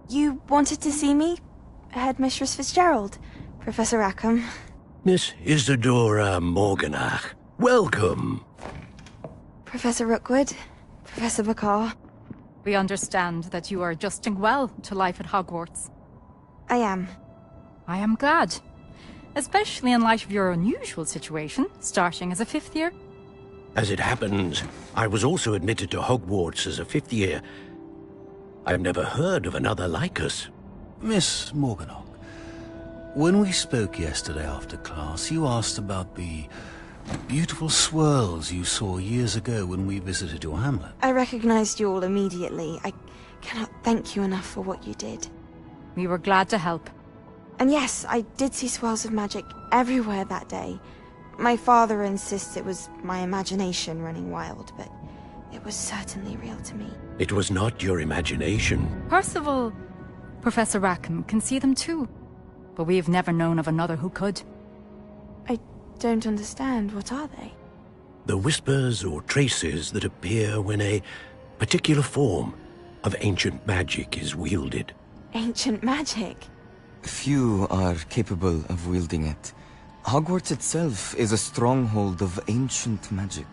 You wanted to see me? Headmistress Fitzgerald, Professor Rackham. Miss Isadora Morganach, welcome. Professor Rookwood, Professor Bakar. We understand that you are adjusting well to life at Hogwarts. I am. I am glad. Especially in light of your unusual situation, starting as a 5th year. As it happens, I was also admitted to Hogwarts as a 5th year. I've never heard of another like us. Miss Morganach, when we spoke yesterday after class, you asked about the beautiful swirls you saw years ago when we visited your hamlet. I recognized you all immediately. I cannot thank you enough for what you did. We were glad to help. And yes, I did see swirls of magic everywhere that day. My father insists it was my imagination running wild, but it was certainly real to me. It was not your imagination. Percival, Professor Rackham can see them too. But we've never known of another who could. I don't understand. What are they? The whispers or traces that appear when a particular form of ancient magic is wielded. Ancient magic? Few are capable of wielding it. Hogwarts itself is a stronghold of ancient magic.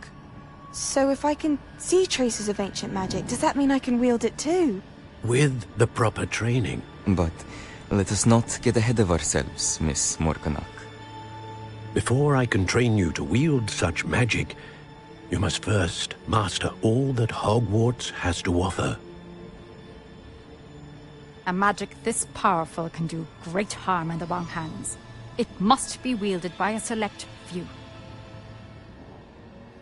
So if I can see traces of ancient magic, does that mean I can wield it too? With the proper training. But let us not get ahead of ourselves, Miss Morganach. Before I can train you to wield such magic, you must first master all that Hogwarts has to offer. A magic this powerful can do great harm in the wrong hands. It must be wielded by a select few.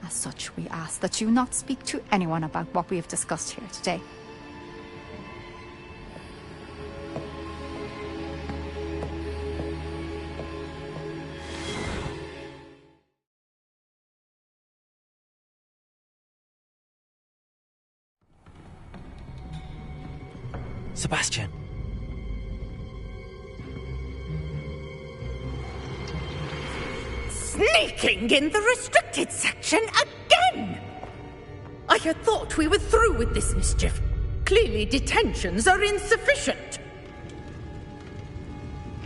As such, we ask that you not speak to anyone about what we have discussed here today. Sebastian. Sneaking in the restricted section again! I had thought we were through with this mischief. Clearly detentions are insufficient.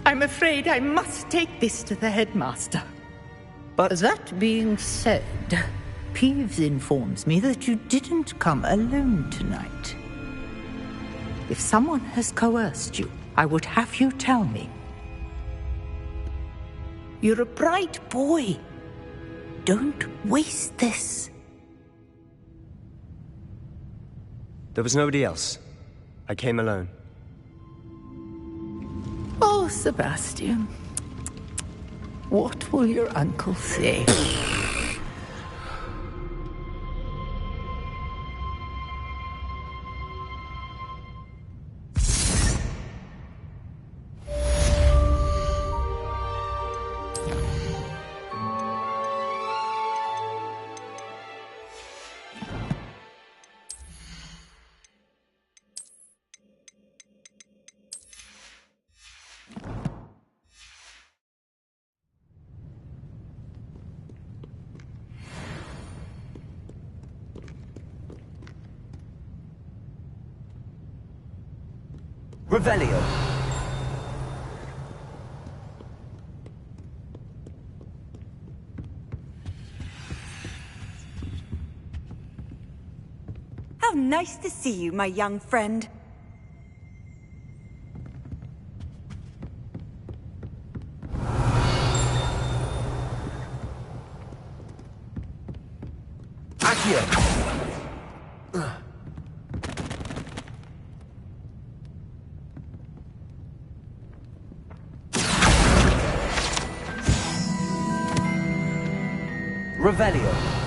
I'm afraid I must take this to the headmaster. But that being said, Peeves informs me that you didn't come alone tonight. If someone has coerced you, I would have you tell me. You're a bright boy. Don't waste this. There was nobody else. I came alone. Oh, Sebastian. What will your uncle say? Revelio. How nice to see you, my young friend. Accio. Revelio.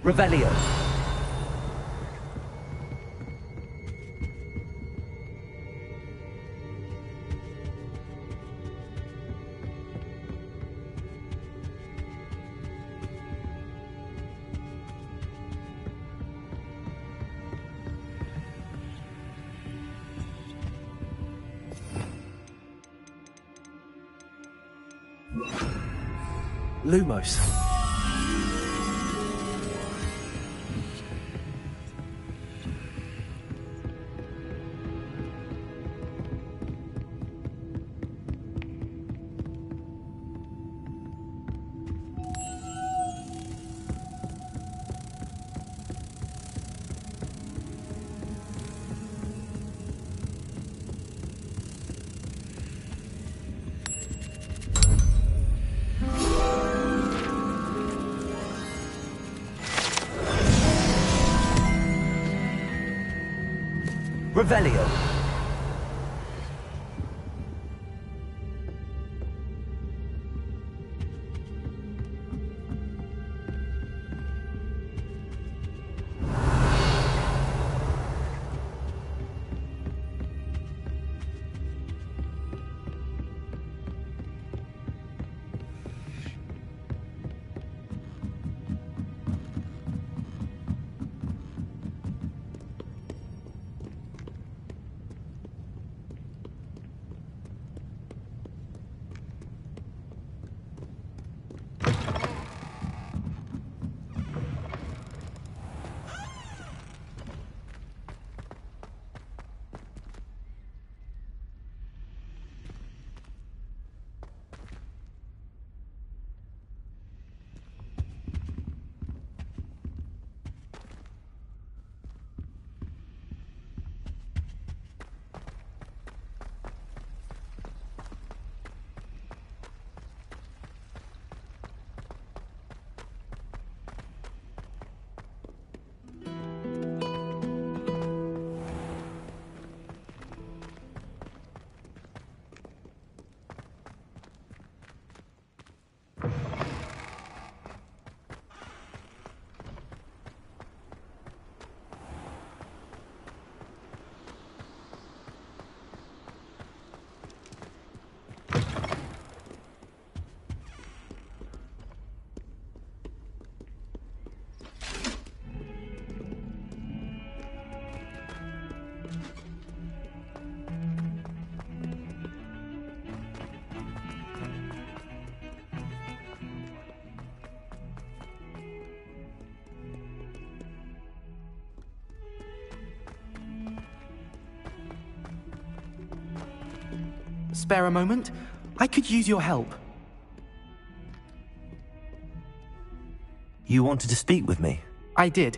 Revelio. Lumos. Revelio. Spare a moment? I could use your help. You wanted to speak with me? I did.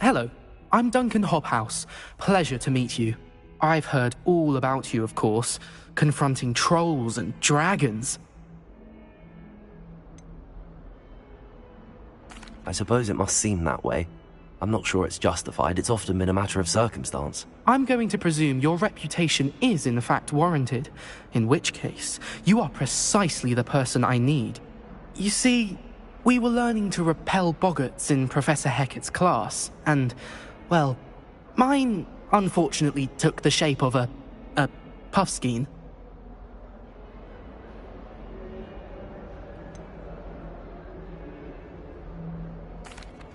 Hello, I'm Duncan Hobhouse. Pleasure to meet you. I've heard all about you, of course, confronting trolls and dragons. I suppose it must seem that way. I'm not sure it's justified. It's often been a matter of circumstance. I'm going to presume your reputation is in fact warranted, in which case, you are precisely the person I need. You see, we were learning to repel boggarts in Professor Hecat's class, and, well, mine unfortunately took the shape of a puffskein.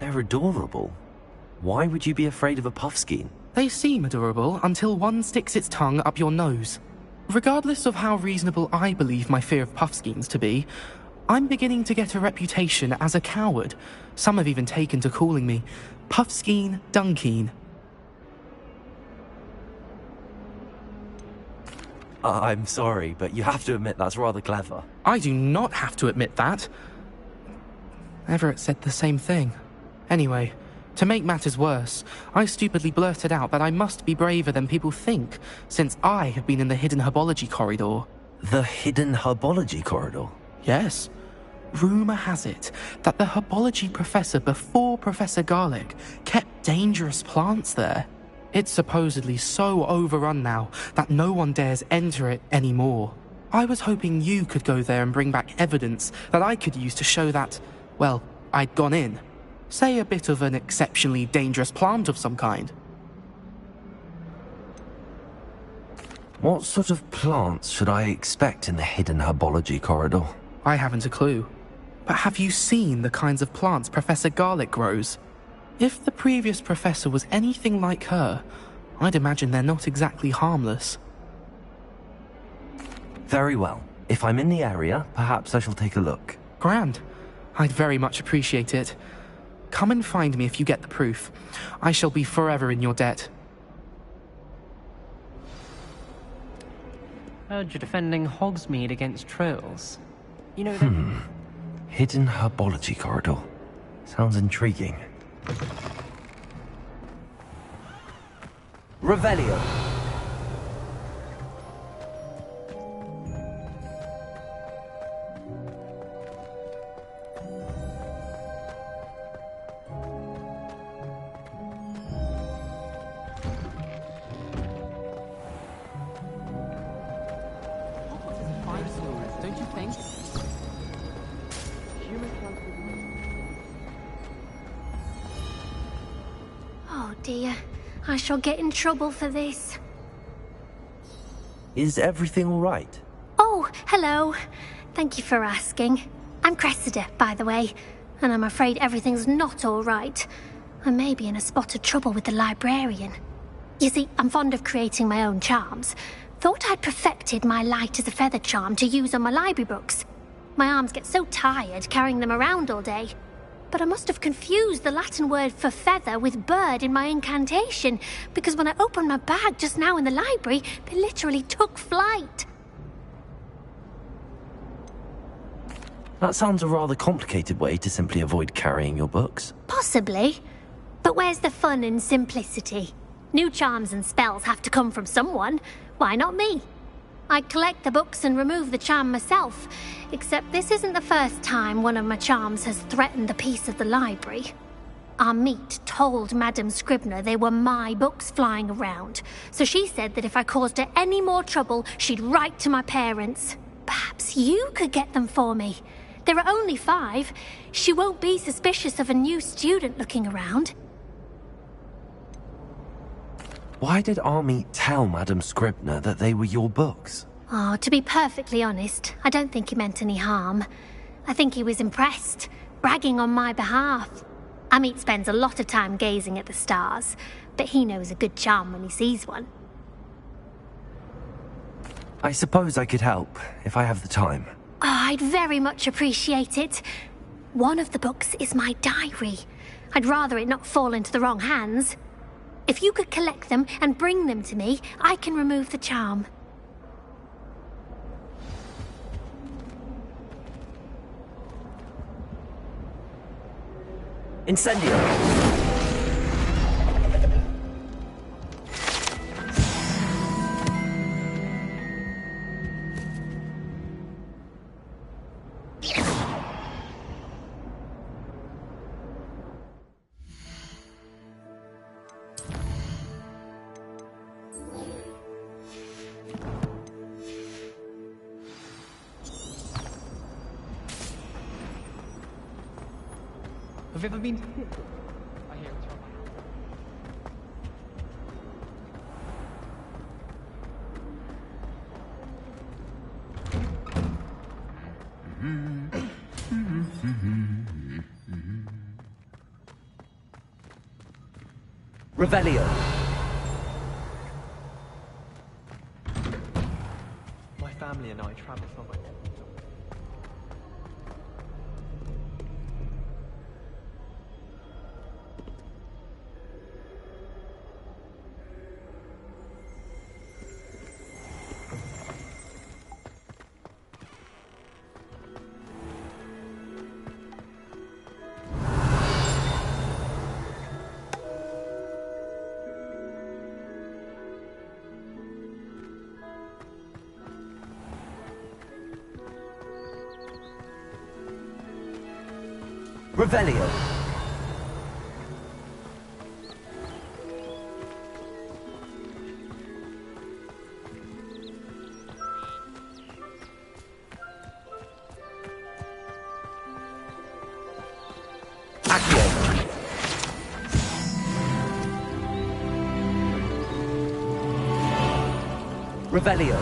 They're adorable. Why would you be afraid of a puffskein? They seem adorable until one sticks its tongue up your nose. Regardless of how reasonable I believe my fear of puffskeins to be, I'm beginning to get a reputation as a coward. Some have even taken to calling me Puffskein Dunkeen. I'm sorry, but you have to admit that's rather clever. I do not have to admit that. Everett said the same thing. Anyway, to make matters worse, I stupidly blurted out that I must be braver than people think, since I have been in the hidden herbology corridor. The hidden herbology corridor? Yes. Rumour has it that the herbology professor before Professor Garlic kept dangerous plants there. It's supposedly so overrun now that no one dares enter it anymore. I was hoping you could go there and bring back evidence that I could use to show that, well, I'd gone in. Say a bit of an exceptionally dangerous plant of some kind. What sort of plants should I expect in the hidden herbology corridor? I haven't a clue. But have you seen the kinds of plants Professor Garlic grows? If the previous professor was anything like her, I'd imagine they're not exactly harmless. Very well. If I'm in the area, perhaps I shall take a look. Grand. I'd very much appreciate it. Come and find me if you get the proof. I shall be forever in your debt. Heard you're defending Hogsmeade against trolls. You know Hidden herbology corridor. Sounds intriguing. Revelio. Don't you think? Oh dear, I shall get in trouble for this. Is everything all right? Oh, hello. Thank you for asking. I'm Cressida, by the way, and I'm afraid everything's not all right. I may be in a spot of trouble with the librarian. You see, I'm fond of creating my own charms. Thought I'd perfected my light as a feather charm to use on my library books. My arms get so tired carrying them around all day. But I must have confused the Latin word for feather with bird in my incantation, because when I opened my bag just now in the library, they literally took flight. That sounds a rather complicated way to simply avoid carrying your books. Possibly. But where's the fun in simplicity? New charms and spells have to come from someone. Why not me? I collect the books and remove the charm myself, except this isn't the first time one of my charms has threatened the peace of the library. Our meet told Madame Scribner they were my books flying around, so she said that if I caused her any more trouble, she'd write to my parents. Perhaps you could get them for me. There are only 5. She won't be suspicious of a new student looking around. Why did Army tell Madame Scribner that they were your books? Oh, to be perfectly honest, I don't think he meant any harm. I think he was impressed, bragging on my behalf. Amit spends a lot of time gazing at the stars, but he knows a good charm when he sees one. I suppose I could help, if I have the time. Oh, I'd very much appreciate it. One of the books is my diary. I'd rather it not fall into the wrong hands. If you could collect them and bring them to me, I can remove the charm. Incendio! Have you ever been to theatre? I hear it's Revelio. My family and I travel from my Revelio. Accio. Revelio.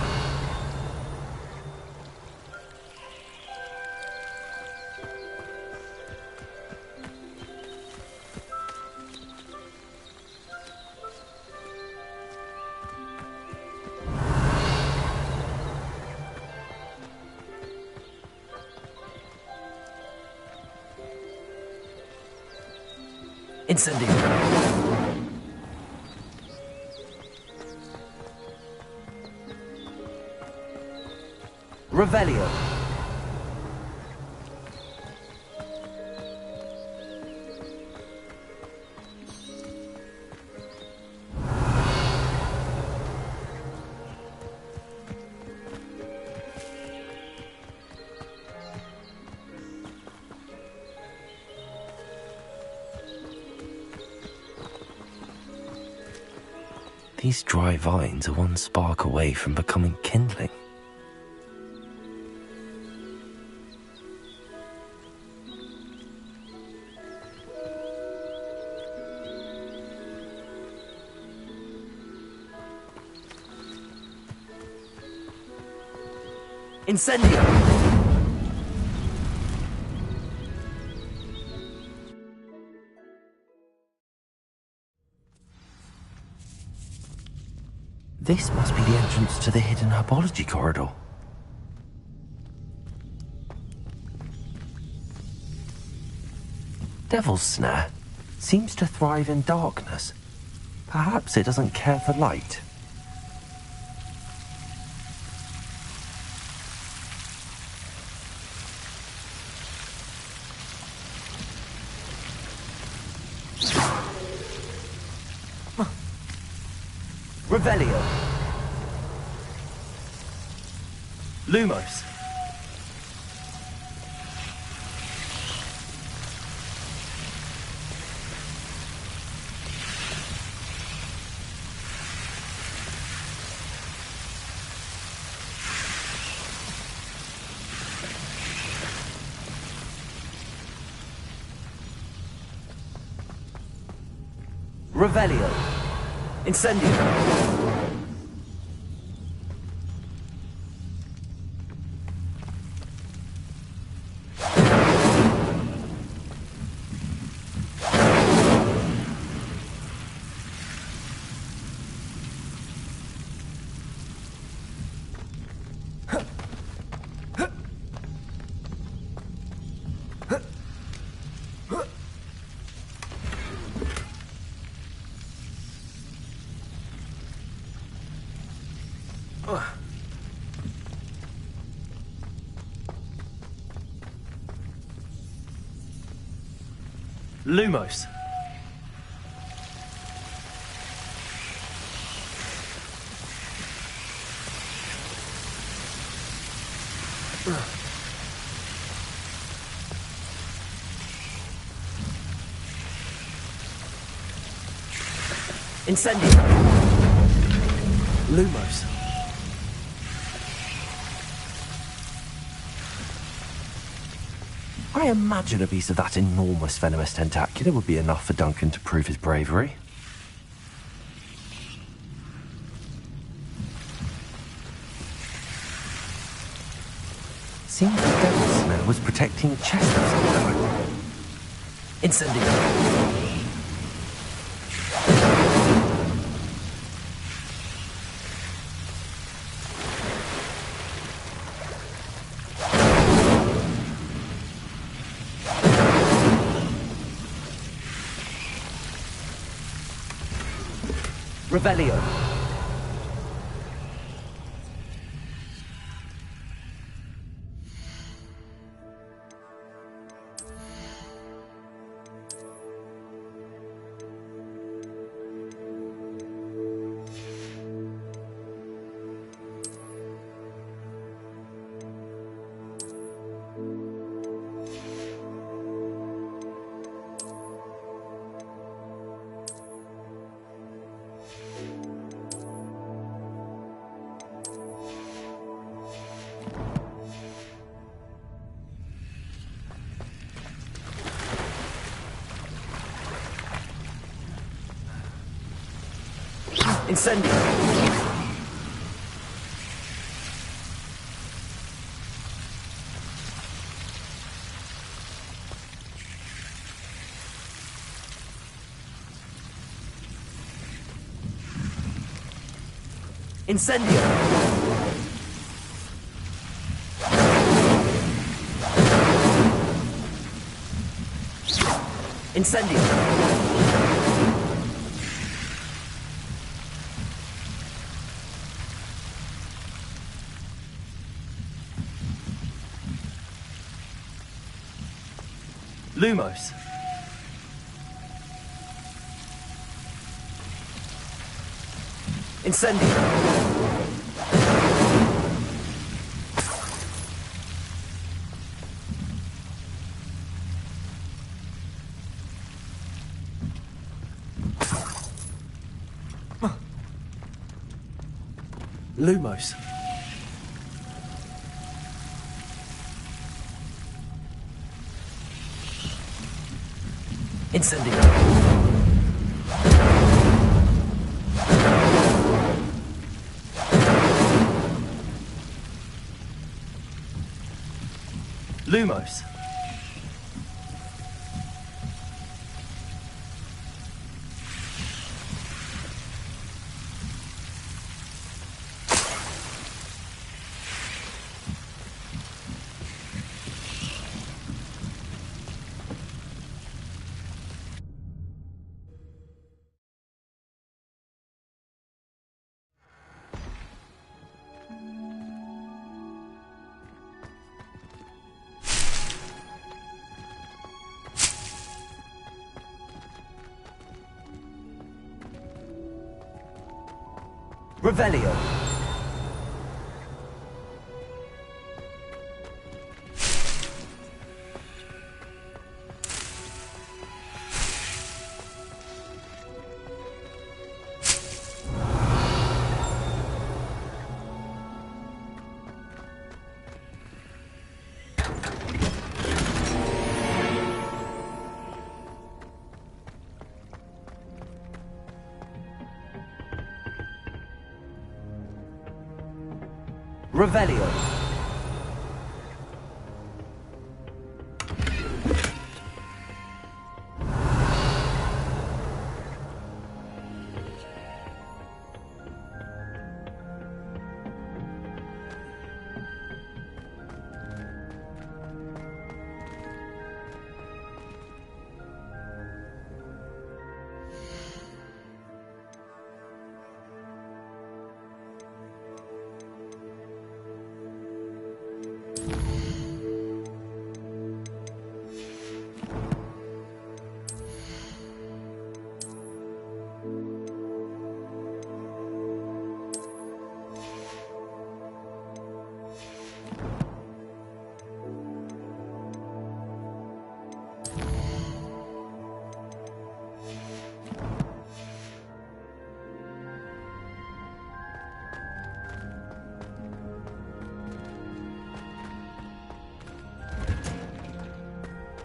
Incendio. Revelio. These dry vines are one spark away from becoming kindling. Incendio! This must be the entrance to the hidden herbology corridor. Devil's Snare seems to thrive in darkness. Perhaps it doesn't care for light. Revelio. Lumos. Revelio. Incendio. Lumos. Incendio. Lumos. I imagine a piece of that enormous venomous tentacula would be enough for Duncan to prove his bravery. Seems the Devil's Snare was protecting a chest of some kind. Incendio. Revelio. Incendio. Incendio. Incendio. Lumos. Incendio. Lumos. Incendio. Lumos. Revelio. Revelio.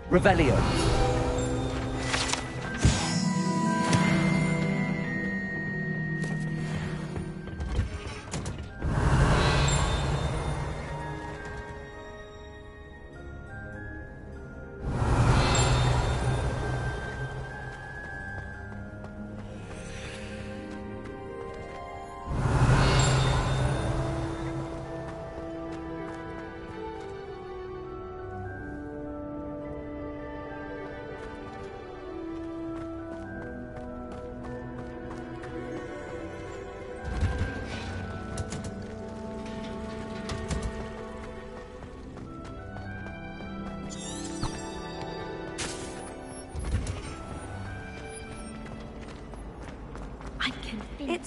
Revelio.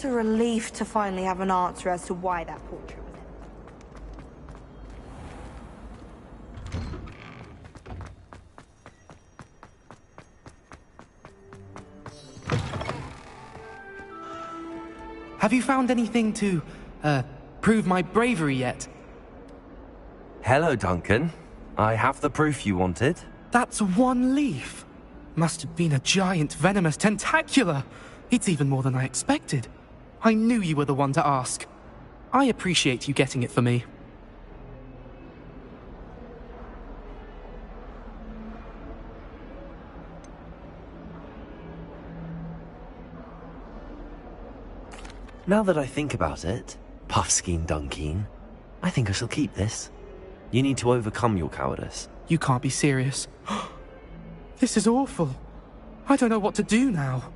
It's a relief to finally have an answer as to why that portrait was Have you found anything to, prove my bravery yet? Hello, Duncan. I have the proof you wanted. That's one leaf. Must have been a giant venomous tentacula. It's even more than I expected. I knew you were the one to ask. I appreciate you getting it for me. Now that I think about it, Puffskein Dunkeen, I think I shall keep this. You need to overcome your cowardice. You can't be serious. This is awful. I don't know what to do now.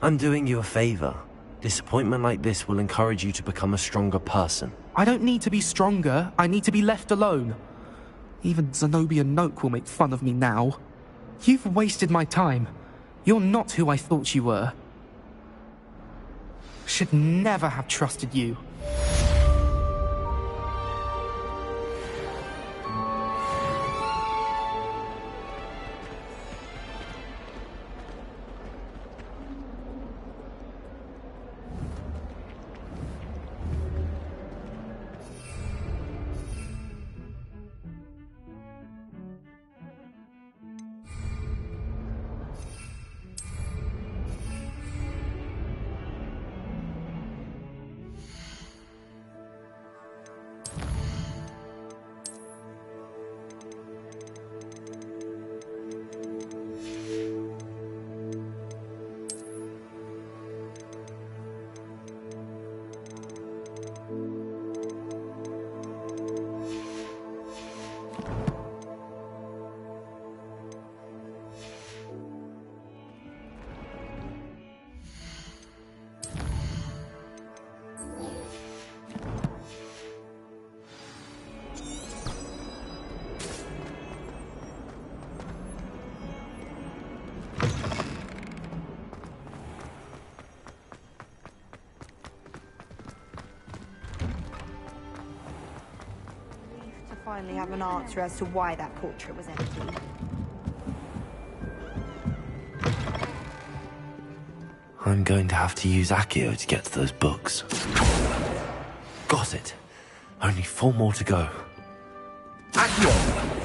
I'm doing you a favor. Disappointment like this will encourage you to become a stronger person. I don't need to be stronger, I need to be left alone. Even Zenobia Noak will make fun of me now. You've wasted my time. You're not who I thought you were. Should never have trusted you. Finally have an answer as to why that portrait was empty. I'm going to have to use Accio to get to those books. Got it. Only 4 more to go. Accio!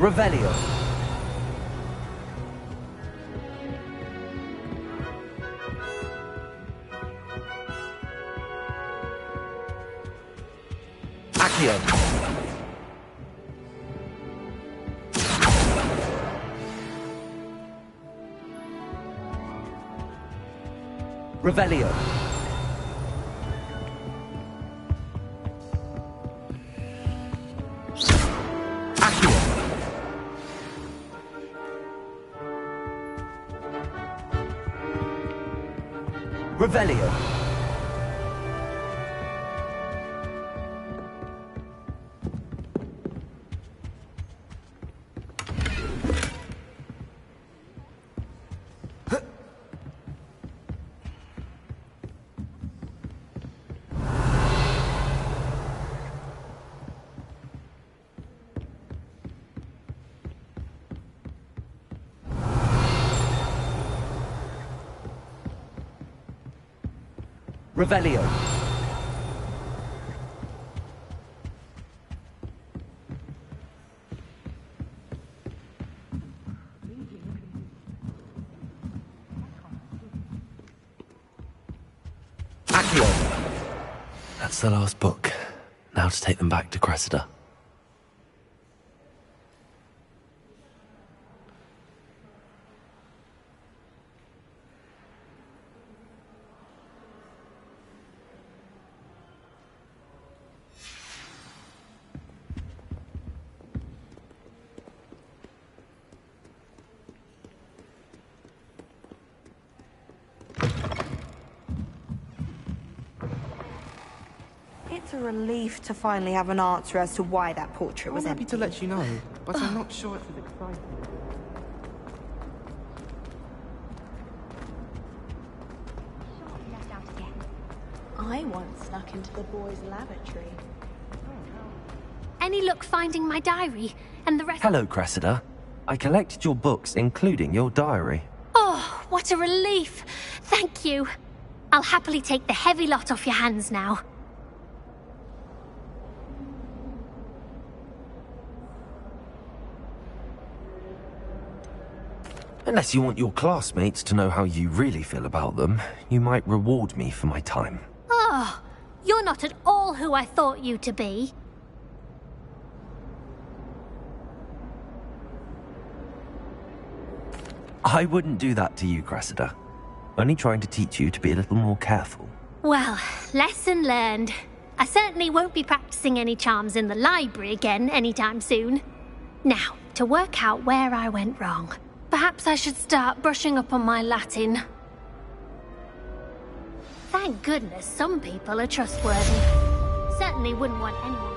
Revelio. Accio. Revelio. Revelio. Revelio. Accio. That's the last book. Now to take them back to Cressida. It's a relief to finally have an answer as to why that portrait was I'm empty. happy to let you know, but I'm not sure it's as exciting. I once snuck into the boys' lavatory. Any luck finding my diary and the rest? Hello, Cressida. I collected your books, including your diary. Oh, what a relief. Thank you. I'll happily take the heavy lot off your hands now. Unless you want your classmates to know how you really feel about them, you might reward me for my time. Oh, You're not at all who I thought you to be. I wouldn't do that to you, Cressida. Only trying to teach you to be a little more careful. Well, lesson learned. I certainly won't be practicing any charms in the library again anytime soon. Now, to work out where I went wrong. Perhaps I should start brushing up on my Latin. Thank goodness some people are trustworthy. Certainly wouldn't want anyone.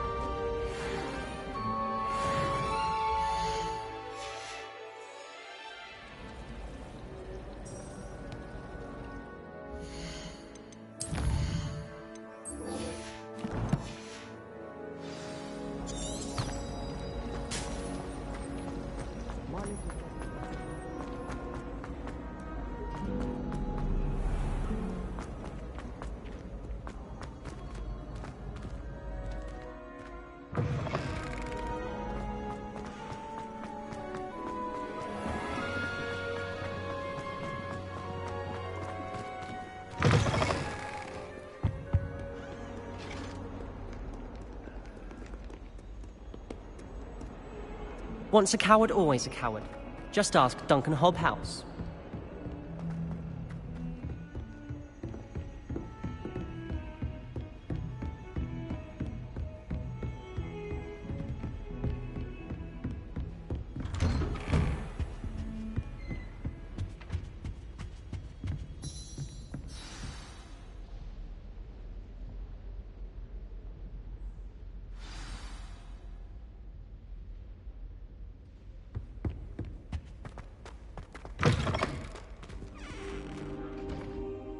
Once a coward, always a coward. Just ask Duncan Hobhouse.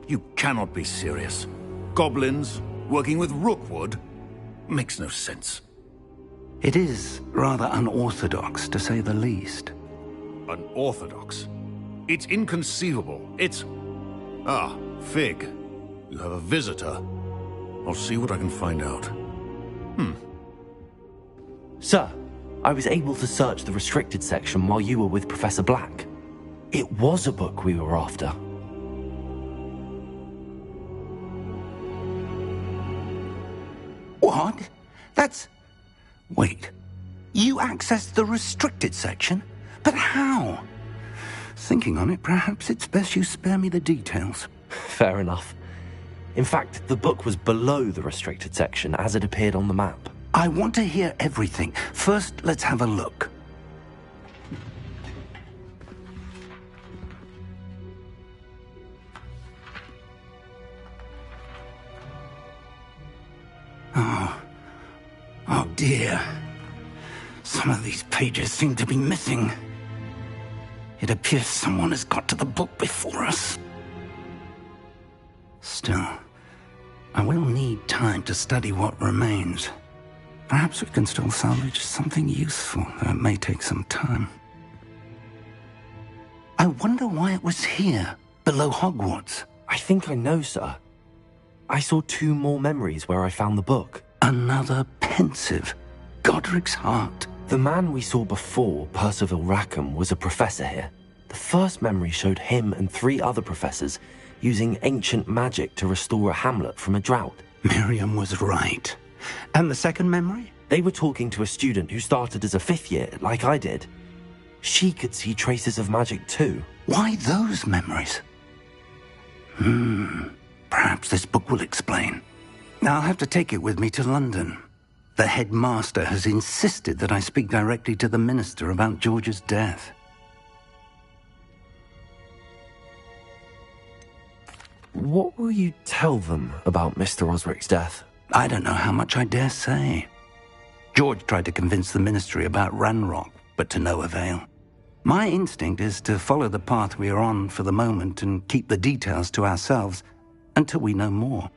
You cannot be serious. Goblins working with Rookwood? Makes no sense. It is rather unorthodox, to say the least. Unorthodox? It's inconceivable. It's... Ah, Fig. You have a visitor. I'll see what I can find out. Sir, I was able to search the restricted section while you were with Professor Black. It was a book we were after. What? That's... Wait. You accessed the restricted section? But how? Thinking on it, perhaps it's best you spare me the details. Fair enough. In fact, the book was below the restricted section as it appeared on the map. I want to hear everything. First, let's have a look. Oh dear. Some of these pages seem to be missing. It appears someone has got to the book before us. Still, I will need time to study what remains. Perhaps we can still salvage something useful, though it may take some time. I wonder why it was here, below Hogwarts. I think I know, sir. I saw 2 more memories where I found the book. Another pensive. Godric's heart. The man we saw before, Percival Rackham, was a professor here. The first memory showed him and 3 other professors using ancient magic to restore a hamlet from a drought. Miriam was right. And the second memory? They were talking to a student who started as a 5th year, like I did. She could see traces of magic too. Why those memories? Perhaps this book will explain. I'll have to take it with me to London. The headmaster has insisted that I speak directly to the minister about George's death. What will you tell them about Mr. Osric's death? I don't know how much I dare say. George tried to convince the ministry about Ranrock, but to no avail. My instinct is to follow the path we are on for the moment and keep the details to ourselves until we know more.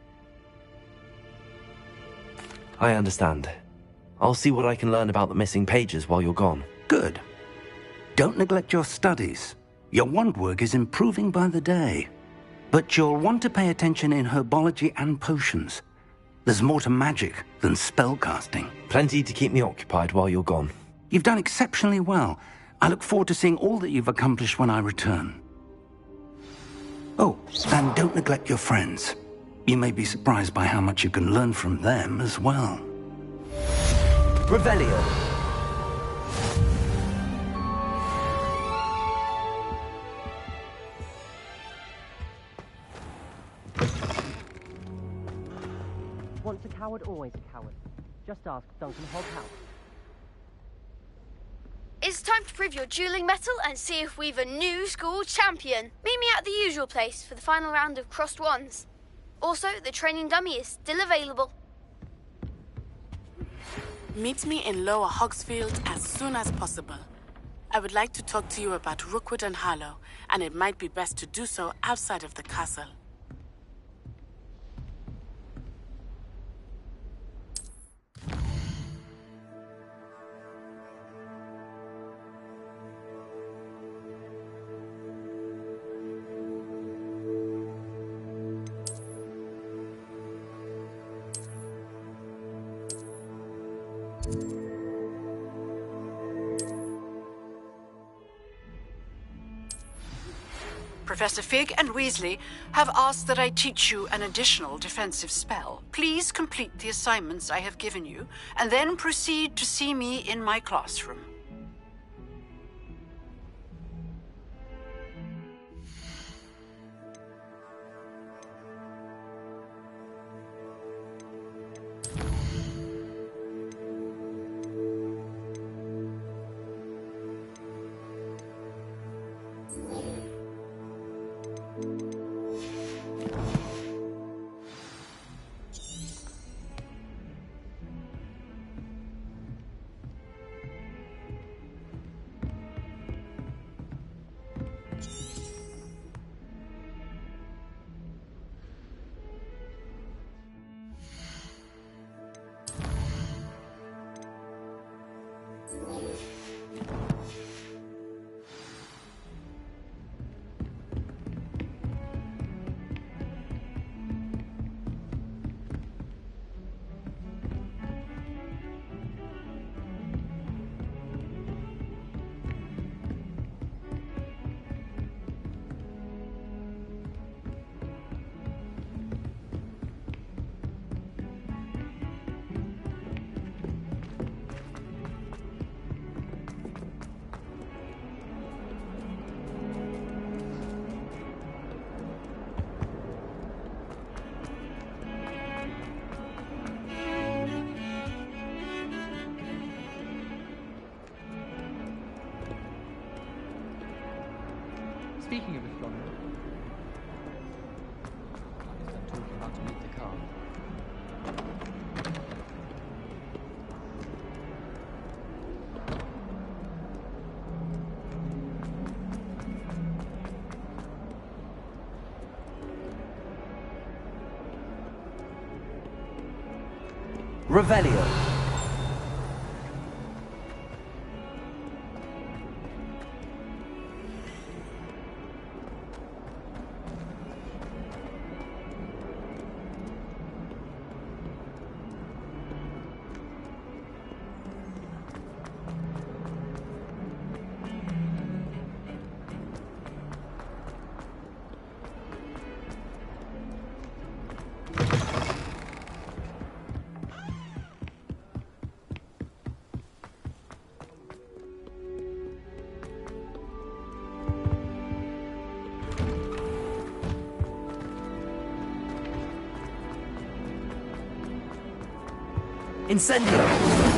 I understand. I'll see what I can learn about the missing pages while you're gone. Good. Don't neglect your studies. Your wand work is improving by the day. But you'll want to pay attention in herbology and potions. There's more to magic than spellcasting. Plenty to keep me occupied while you're gone. You've done exceptionally well. I look forward to seeing all that you've accomplished when I return. Oh, and don't neglect your friends. You may be surprised by how much you can learn from them as well. Revelio. Once a coward, always a coward. Just ask Duncan Hoghouse. It's time to prove your dueling mettle and see if we've a new school champion. Meet me at the usual place for the final round of crossed wands. Also, the training dummy is still available. Meet me in Lower Hogsfield as soon as possible. I would like to talk to you about Rookwood and Harlow, and it might be best to do so outside of the castle. Professor Fig and Weasley have asked that I teach you an additional defensive spell. Please complete the assignments I have given you, and then proceed to see me in my classroom. Speaking of the Florida, I'm talking about to meet the car. Revelio. Incendio!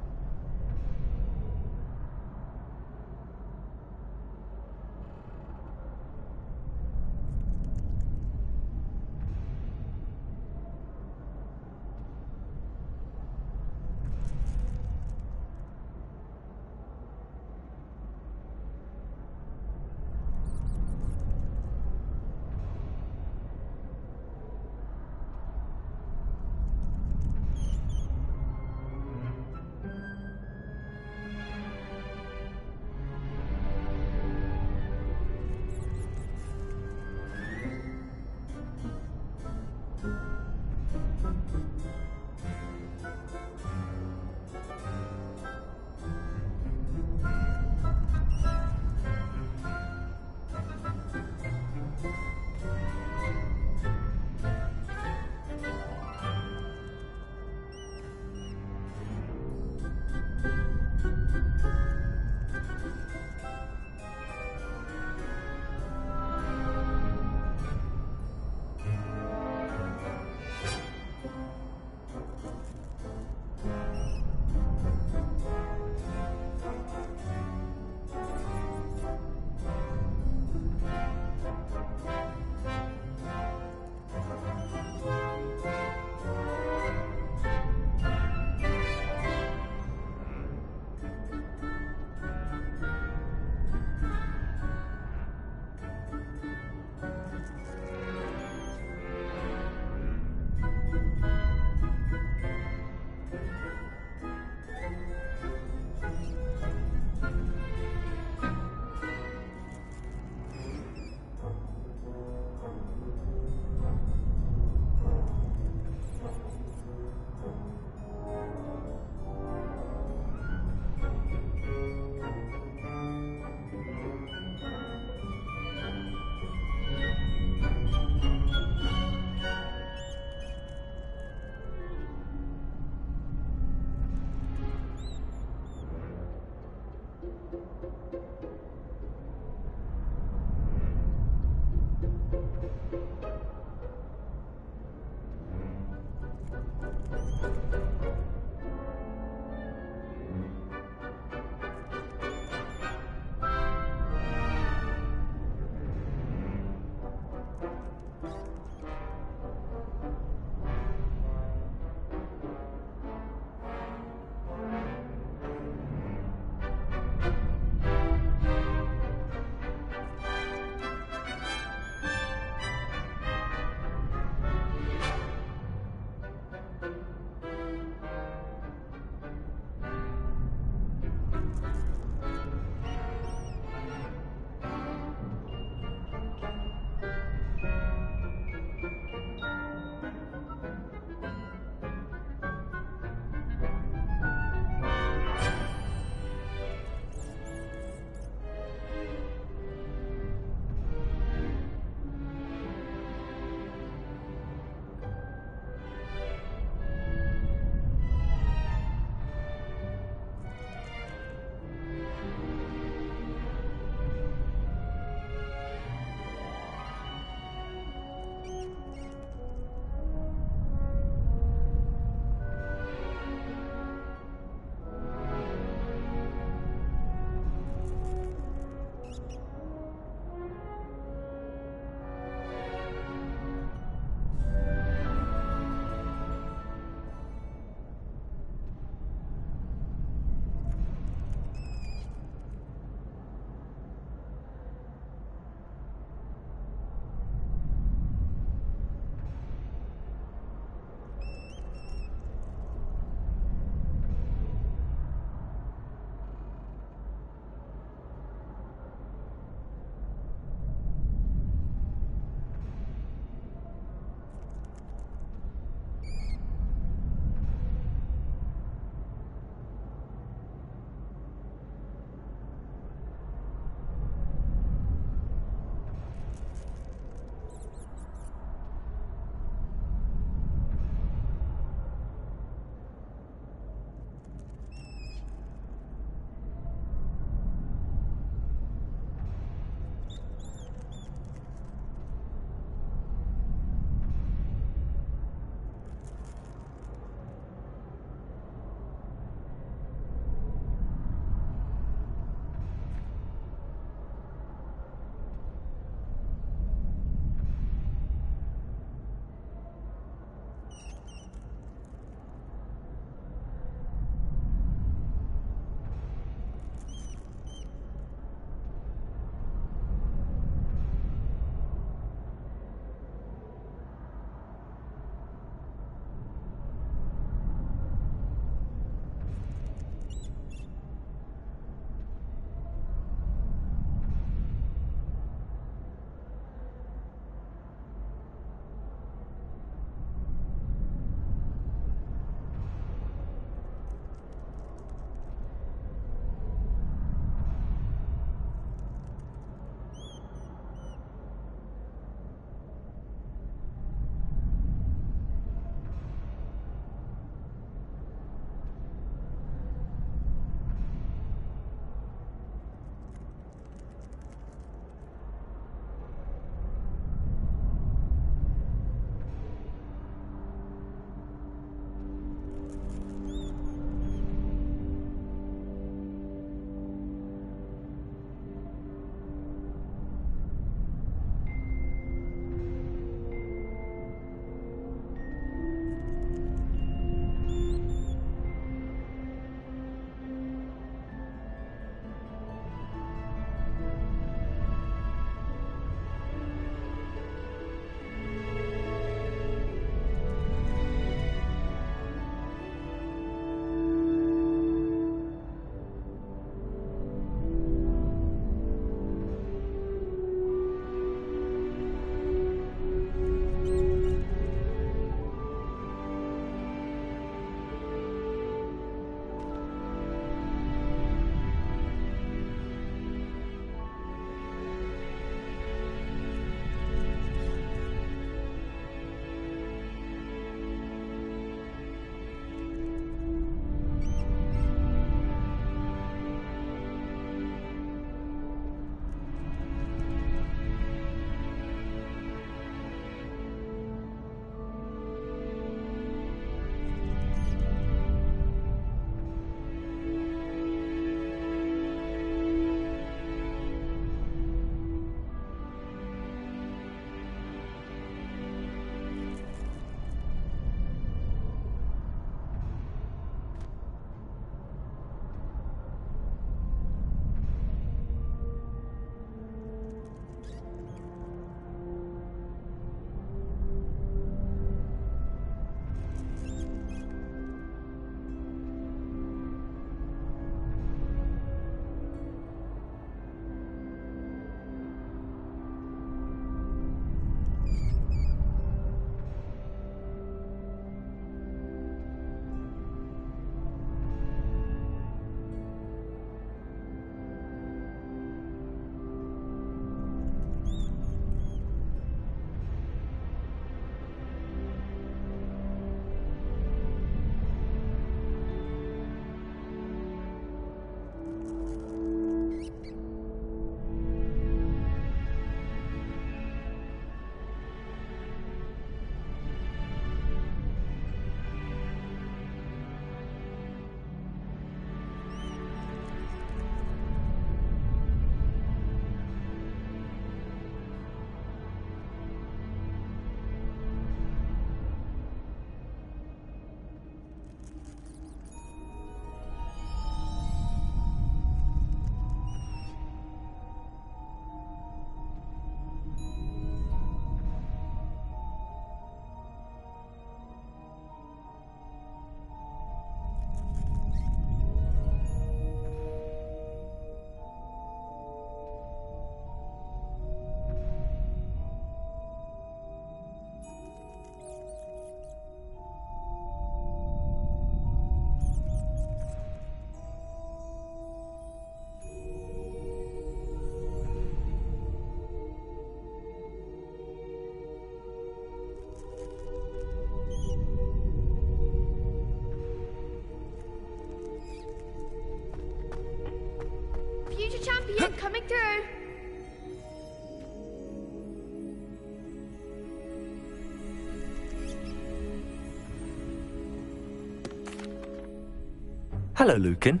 Hello, Lucan.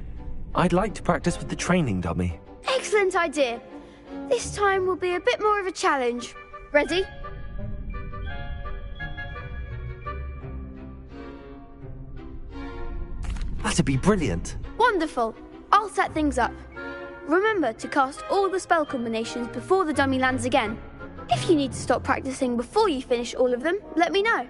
I'd like to practice with the training dummy. Excellent idea. This time will be a bit more of a challenge. Ready? That'd be brilliant. Wonderful. I'll set things up. Remember to cast all the spell combinations before the dummy lands again. If you need to stop practicing before you finish all of them, let me know.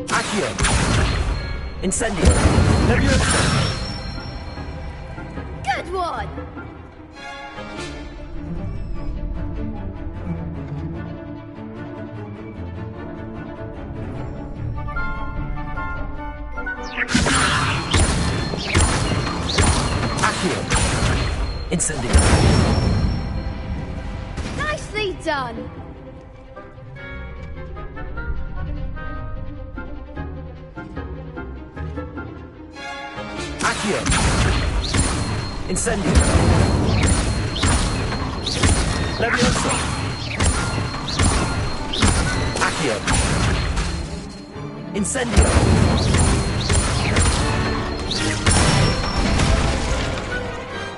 Accio! Incendio! Leviosa! Good one! Accio! Incendio! Nicely done! Accio! Incendio! Leviosa! Accio! Incendio!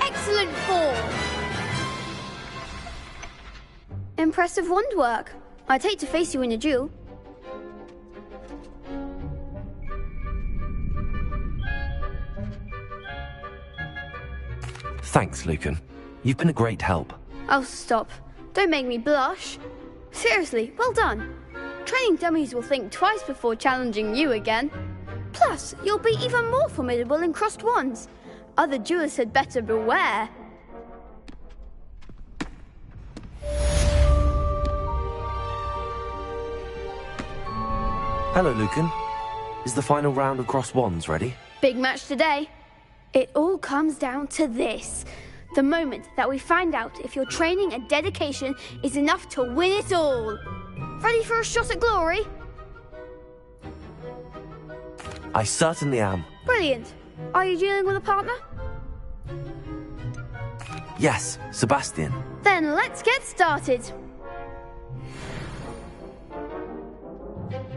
Excellent form! Impressive wand work. I'd hate to face you in a duel. Thanks, Lucan. You've been a great help. Oh, stop. Don't make me blush. Seriously, well done. Training dummies will think twice before challenging you again. Plus, you'll be even more formidable in crossed wands. Other duelists had better beware. Hello, Lucan. Is the final round of crossed wands ready? Big match today. It all comes down to this. The moment that we find out if your training and dedication is enough to win it all. Ready for a shot at glory? I certainly am. Brilliant. Are you dealing with a partner? Yes, Sebastian. Then let's get started.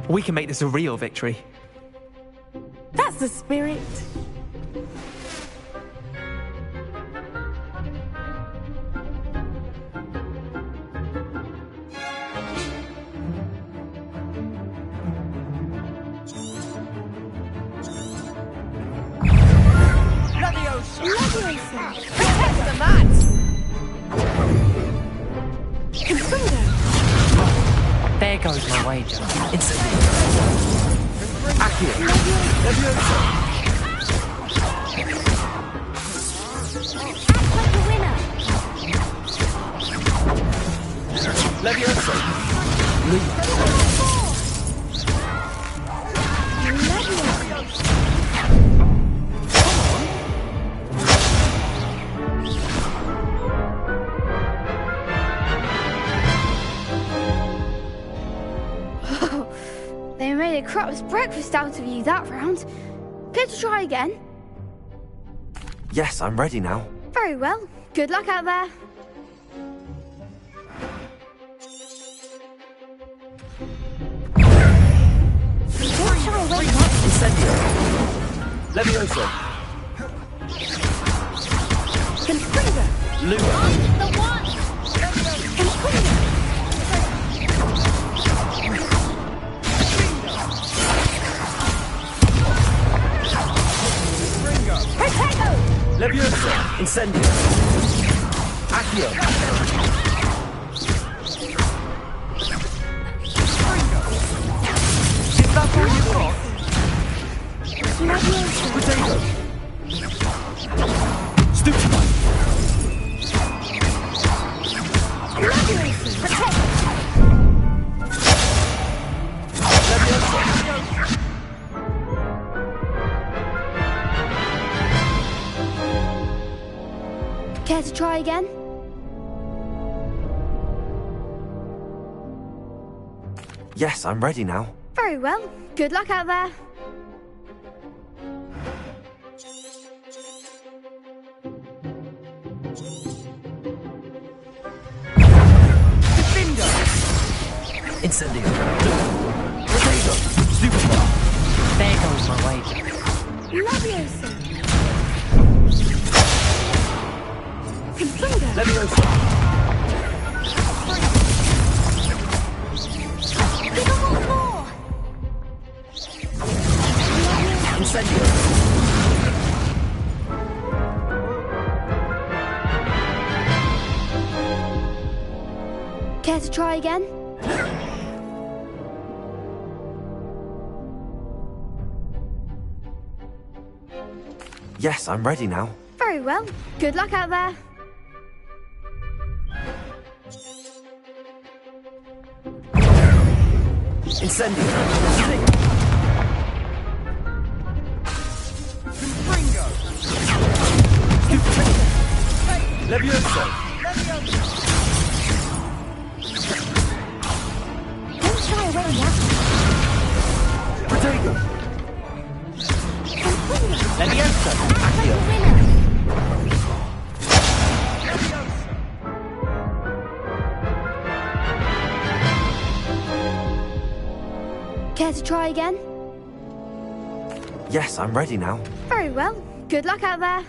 We can make this a real victory. That's the spirit. Leviosa! Protect the mat! Confringo! There goes my wager. Incendio! Accio! Leviosa! Act like a winner. Leviosa! They made a crap's breakfast out of you that round. Care to try again? Yes, I'm ready now. Very well. Good luck out there. What shall I wait next? Incendio! Leviosa! Confringo! Lua! The one! Confringo! Protego! Leviosa! Incendio! Accio! Is that all you got? Potato! Stupefy! Leviosa! Care to try again? Yes, I'm ready now. Very well. Good luck out there. Incendio. Potato. Stupefy. There goes my wager. Leviosa. Confringo. Leviosa. Give him one more. Incendio. Care to try again? Yes, I'm ready now. Very well. Good luck out there. Incendio. Leviosa. Don't shy away now. Protego. Leviosa. Accio. Care to try again? Yes, I'm ready now. Very well. Good luck out there.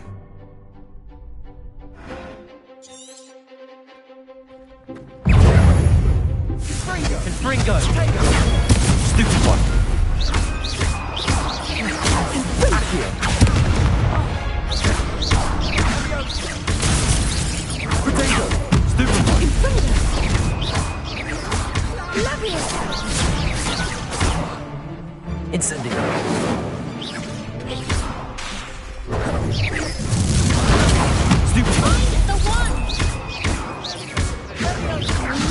Confringo. Stupid one. Accio. Potato. Stupid one. Leviosa. Incendio. Stupid one. The one.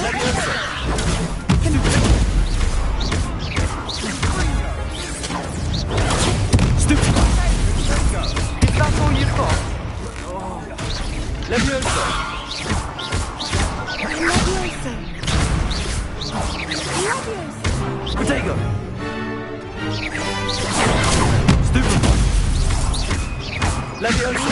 Leviosa. Stupid one. Is that all you've got? Leviosa. Leviosa. Leviosa. Protego. Stupid one. Leviosa.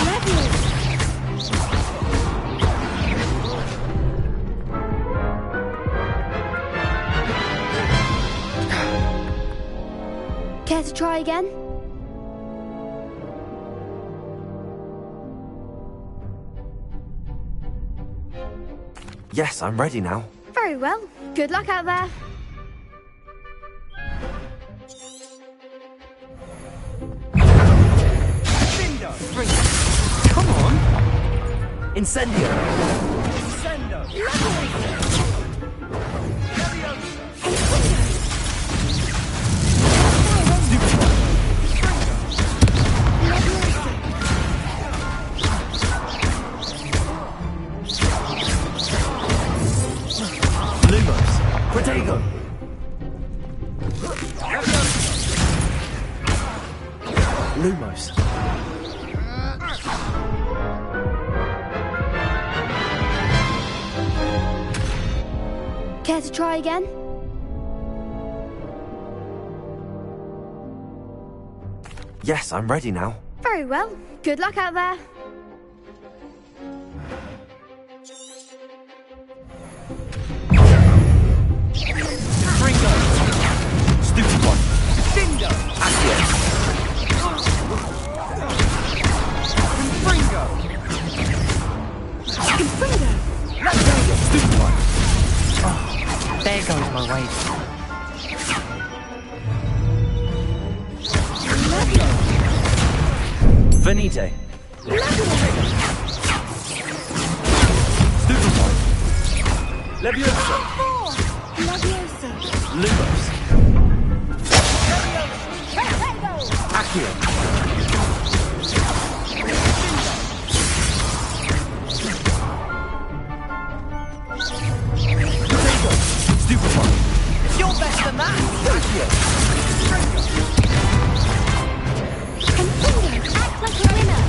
Care to try again? Yes, I'm ready now. Very well. Good luck out there. Come on. Incendio. Lumos. Protego. Lumos. Care to try again? Yes, I'm ready now. Very well. Good luck out there. Ringo. Stupid one. Bingo. Accio. Ringo. Confringo. Stupid one. There goes my wager. Venite. Stupid one. Leviosa. Leviosa. Lumos. Accio. Potato. Stupid one. You're better than that. Accio. Confringo. Act like a winner.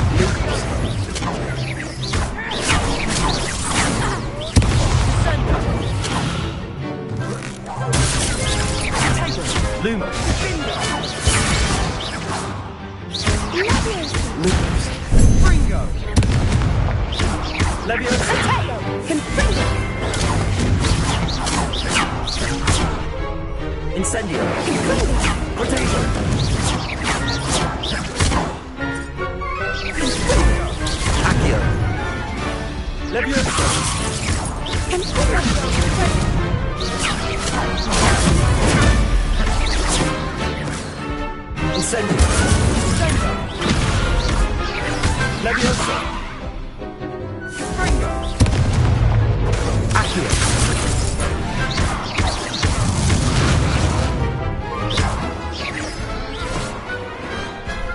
Lumos. Leviosa. Lumos. Ringo. Leviosa. Confringo. Incendio! Potato! Accio! Leviosa! Incendio! Leviosa! Accio!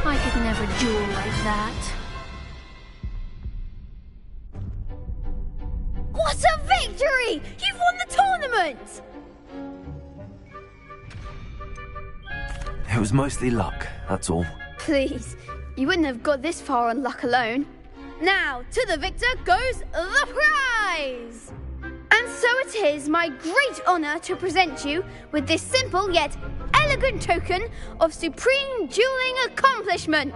I could never duel like that. What a victory! You've won the tournament! It was mostly luck, that's all. Please, you wouldn't have got this far on luck alone. Now, to the victor goes the prize! And so it is my great honour to present you with this simple yet elegant token of supreme dueling accomplishment.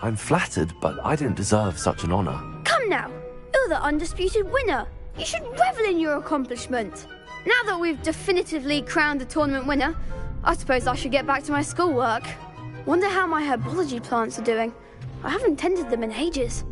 I'm flattered, but I don't deserve such an honor. Come now, you're the undisputed winner. You should revel in your accomplishment. Now that we've definitively crowned the tournament winner, I suppose I should get back to my schoolwork. Wonder how my herbology plants are doing. I haven't tended them in ages.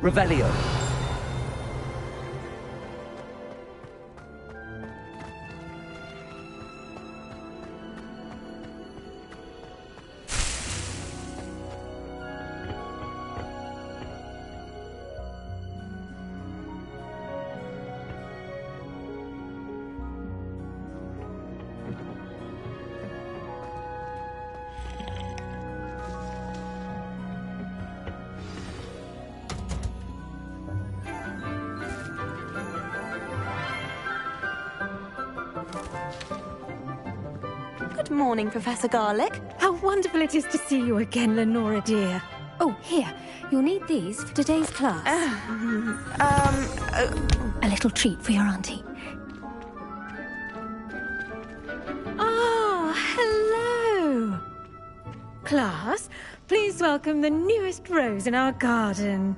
Revelio. Good morning, Professor Garlic. How wonderful it is to see you again, Lenora dear. Oh, here. You'll need these for today's class. A little treat for your auntie. Ah, hello. Class, please welcome the newest rose in our garden.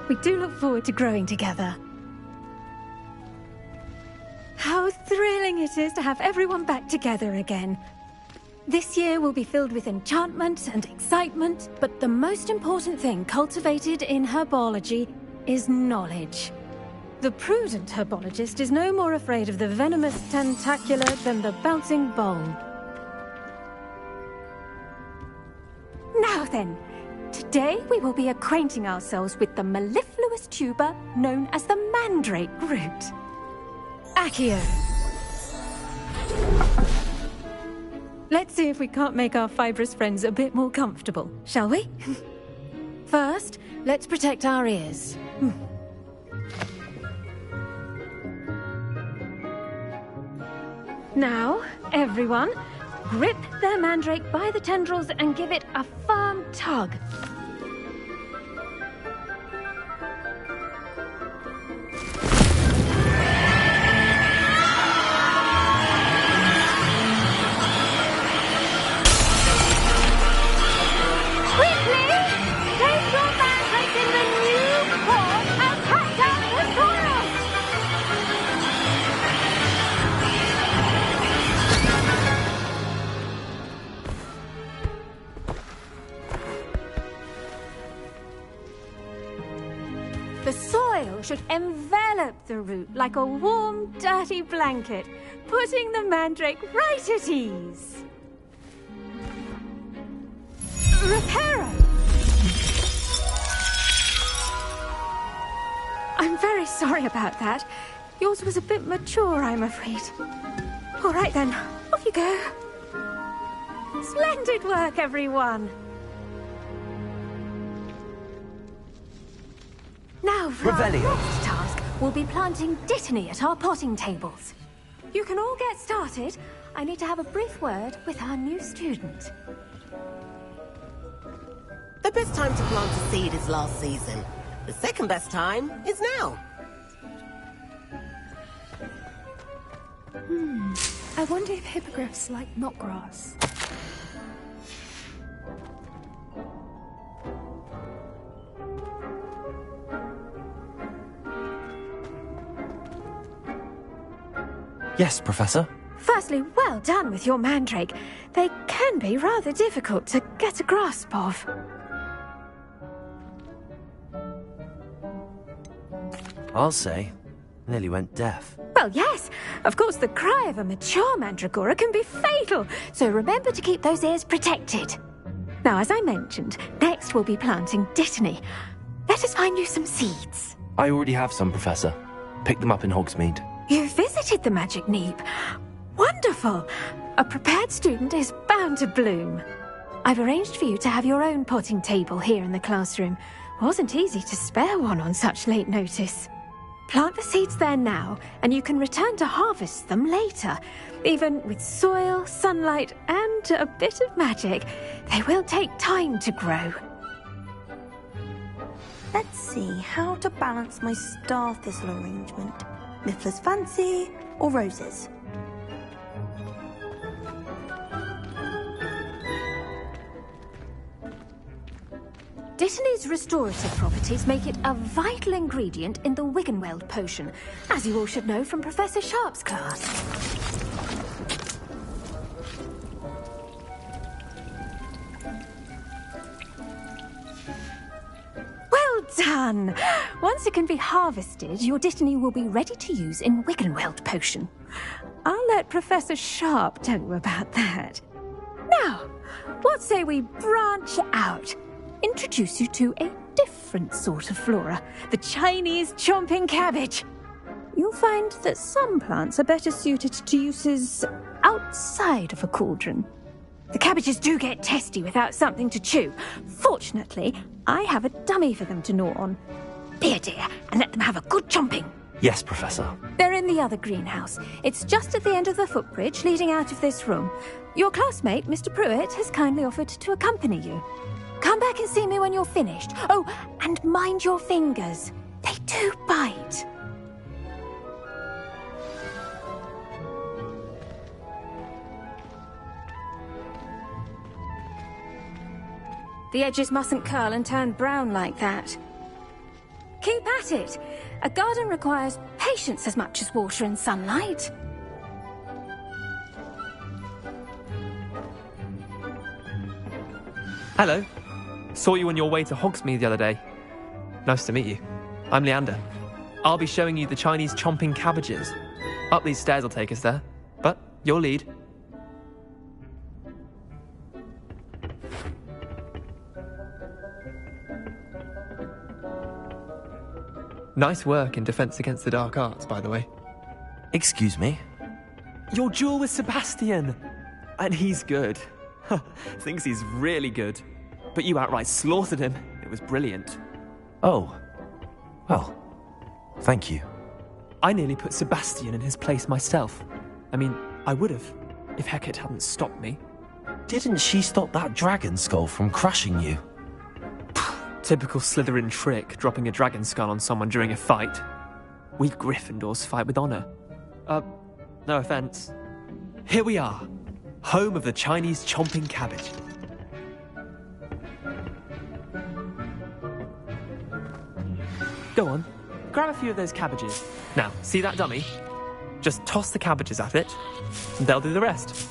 We do look forward to growing together. How thrilling it is to have everyone back together again. This year will be filled with enchantment and excitement, but the most important thing cultivated in herbology is knowledge. The prudent herbologist is no more afraid of the venomous tentacular than the bouncing bowl. Now then, today we will be acquainting ourselves with the mellifluous tuber known as the mandrake root. Accio. Let's see if we can't make our fibrous friends a bit more comfortable, shall we? First, let's protect our ears. Now, everyone, grip their mandrake by the tendrils and give it a firm tug. The soil should envelop the root like a warm, dirty blanket, putting the mandrake right at ease. Reparo! I'm very sorry about that. Yours was a bit mature, I'm afraid. All right then, off you go. Splendid work, everyone. Now, for our next task, we'll be planting dittany at our potting tables. You can all get started. I need to have a brief word with our new student. The best time to plant a seed is last season. The second best time is now. I wonder if hippogriffs like knotgrass. Yes, Professor. Firstly, well done with your mandrake. They can be rather difficult to get a grasp of. I'll say. Nearly went deaf. Well, yes. Of course, the cry of a mature mandragora can be fatal, so remember to keep those ears protected. Now, as I mentioned, next we'll be planting dittany. Let us find you some seeds. I already have some, Professor. Picked them up in Hogsmeade. You visited the Magic Neep. Wonderful! A prepared student is bound to bloom. I've arranged for you to have your own potting table here in the classroom. Wasn't easy to spare one on such late notice. Plant the seeds there now, and you can return to harvest them later. Even with soil, sunlight, and a bit of magic, they will take time to grow. Let's see how to balance my star thistle arrangement. Miffler's Fancy or roses? Dittany's restorative properties make it a vital ingredient in the Wiggenweld potion, as you all should know from Professor Sharp's class. done! Once it can be harvested, your Dittany will be ready to use in Wiggenweld potion. I'll let Professor Sharp tell you about that. Now, what say we branch out? Introduce you to a different sort of flora, the Chinese chomping cabbage. You'll find that some plants are better suited to uses outside of a cauldron. The cabbages do get testy without something to chew. Fortunately, I have a dummy for them to gnaw on. Be a dear and let them have a good chomping. Yes, Professor. They're in the other greenhouse. It's just at the end of the footbridge leading out of this room. Your classmate, Mr. Pruitt, has kindly offered to accompany you. Come back and see me when you're finished. Oh, and mind your fingers. They do bite. The edges mustn't curl and turn brown like that. Keep at it. A garden requires patience as much as water and sunlight. Hello. Saw you on your way to Hogsmeade the other day. Nice to meet you. I'm Leander. I'll be showing you the Chinese chomping cabbages. Up these stairs will take us there, but your lead. Nice work in Defense Against the Dark Arts, by the way. Excuse me? Your duel with Sebastian! And he's good. Thinks he's really good. But you outright slaughtered him. It was brilliant. Oh. Well, thank you. I nearly put Sebastian in his place myself. I mean, I would have, if Hecate hadn't stopped me. Didn't she stop that dragon skull from crushing you? Typical Slytherin trick, dropping a dragon skull on someone during a fight. We Gryffindors fight with honor. No offense. Here we are, home of the Chinese chomping cabbage. Go on, grab a few of those cabbages. Now, see that dummy? Just toss the cabbages at it, and they'll do the rest.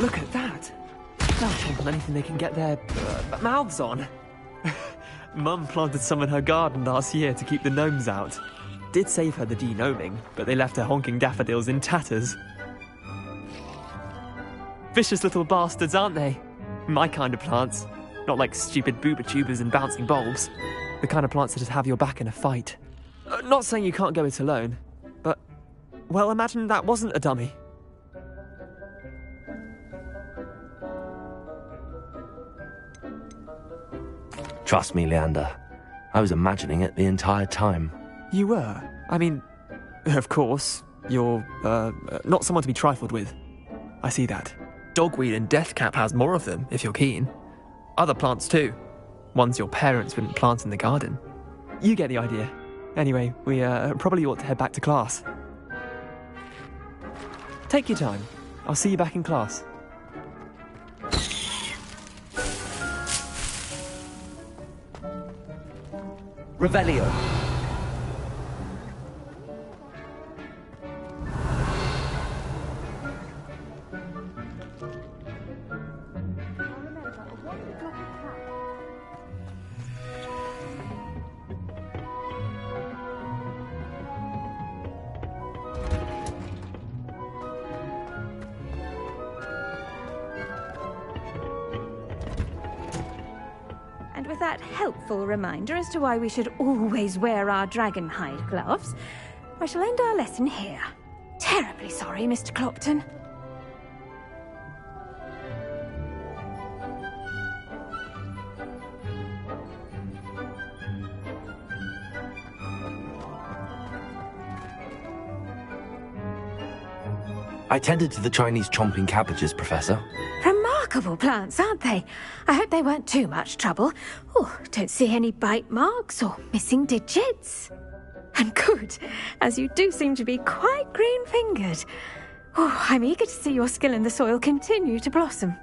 Look at that! They'll chomp on anything they can get their mouths on. Mum planted some in her garden last year to keep the gnomes out. Did save her the de-gnoming, but they left her honking daffodils in tatters. Vicious little bastards, aren't they? My kind of plants. Not like stupid booba tubers and bouncing bulbs. The kind of plants that just have your back in a fight. Not saying you can't go it alone, but... well, imagine that wasn't a dummy. Trust me, Leander. I was imagining it the entire time. You were? I mean, of course, you're, not someone to be trifled with. I see that. Dogweed and deathcap has more of them, if you're keen. Other plants too. Ones your parents wouldn't plant in the garden. You get the idea. Anyway, we, probably ought to head back to class. Take your time. I'll see you back in class. Revelio. With that helpful reminder as to why we should always wear our dragon hide gloves, I shall end our lesson here. Terribly sorry, Mr. Clopton. I tended to the Chinese chomping cabbages, Professor. Remarkable plants, aren't they? I hope they weren't too much trouble. Oh, don't see any bite marks or missing digits. And good, as you do seem to be quite green-fingered. Oh, I'm eager to see your skill in the soil continue to blossom.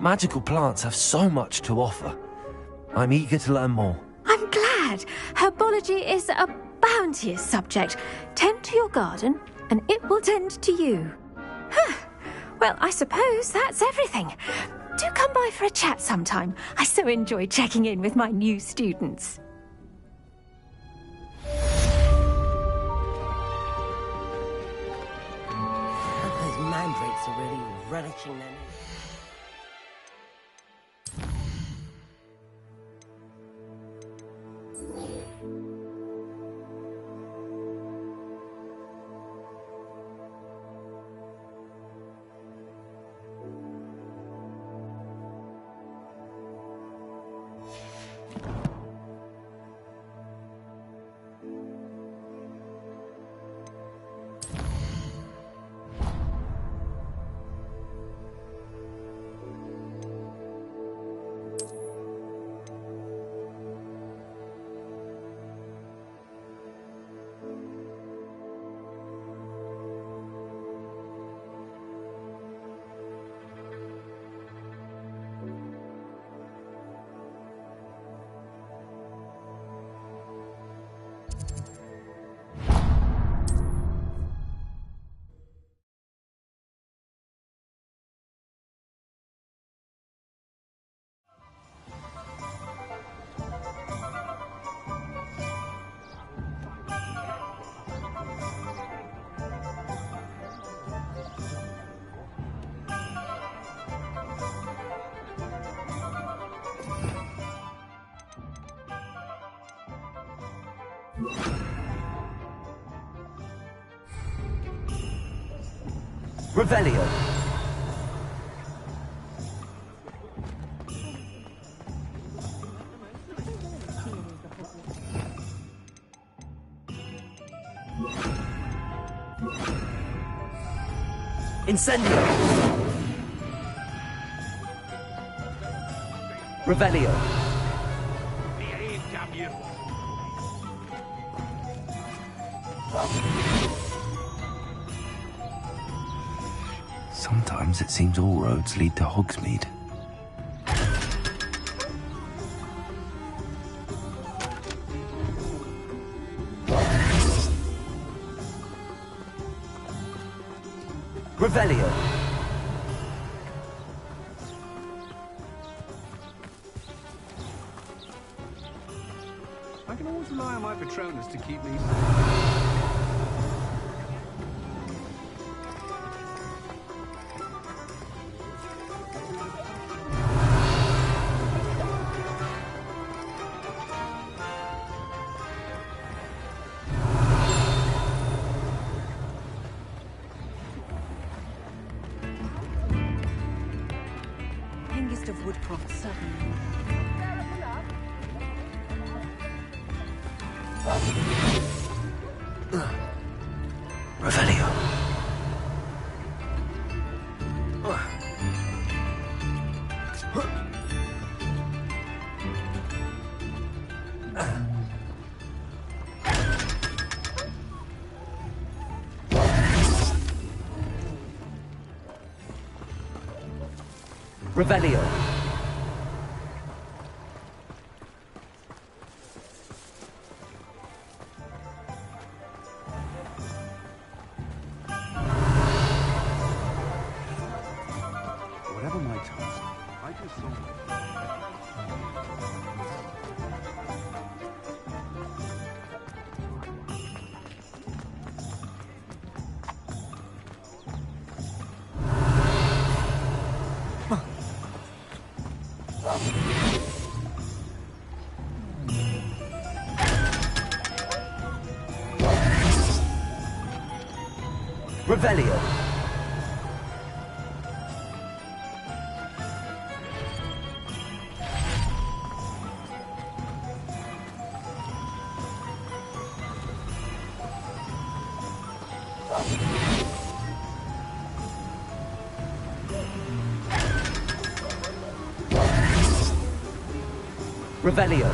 Magical plants have so much to offer. I'm eager to learn more. I'm glad. Herbology is a bounteous subject. Tend to your garden, and it will tend to you. Well, I suppose that's everything. Do come by for a chat sometime. I so enjoy checking in with my new students. Those mandrakes are really relishing their name. Revelio. Incendio. Revelio. Sometimes it seems all roads lead to Hogsmeade. Revelio. I can always rely on my Patronus to keep me... Hengist of Woodcroft, certainly. Revelio. Revelio. Whatever my task, I can solve it. Revelio. Revelio.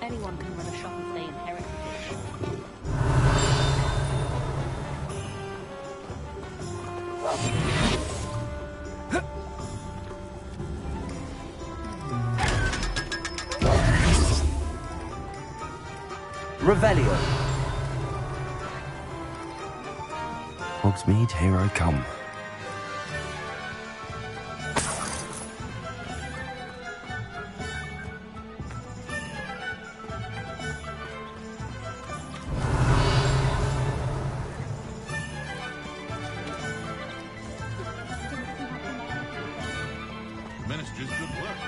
Anyone can run a shop if they inherit a dish. Revelio. Hogsmeade, here I come. Ministry's good work.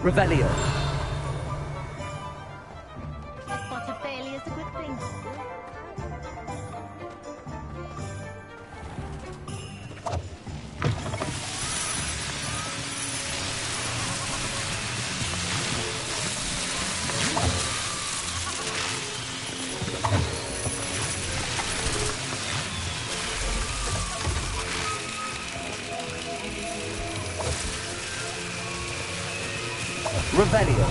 Revelio. Spot of failure's a good thing. Revelio.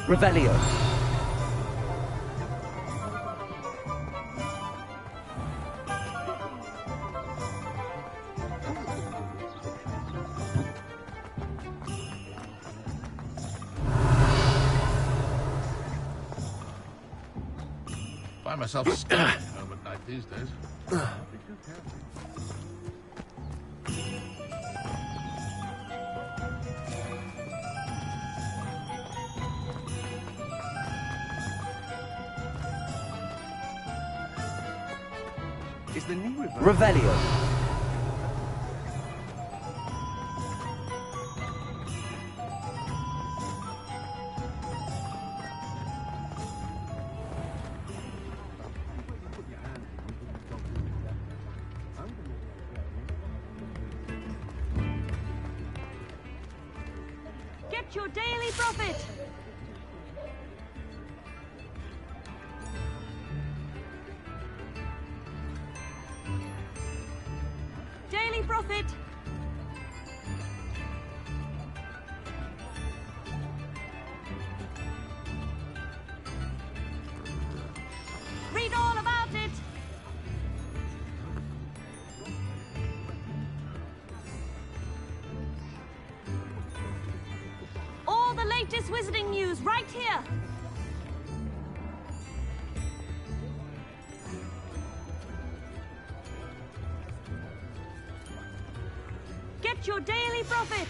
Revelio. Find myself staying at home at night these days. Is the knee reversed? Revelio. Get your daily profit! Daily profit! Read all about it! All the latest wizarding news right here! Get your daily profit!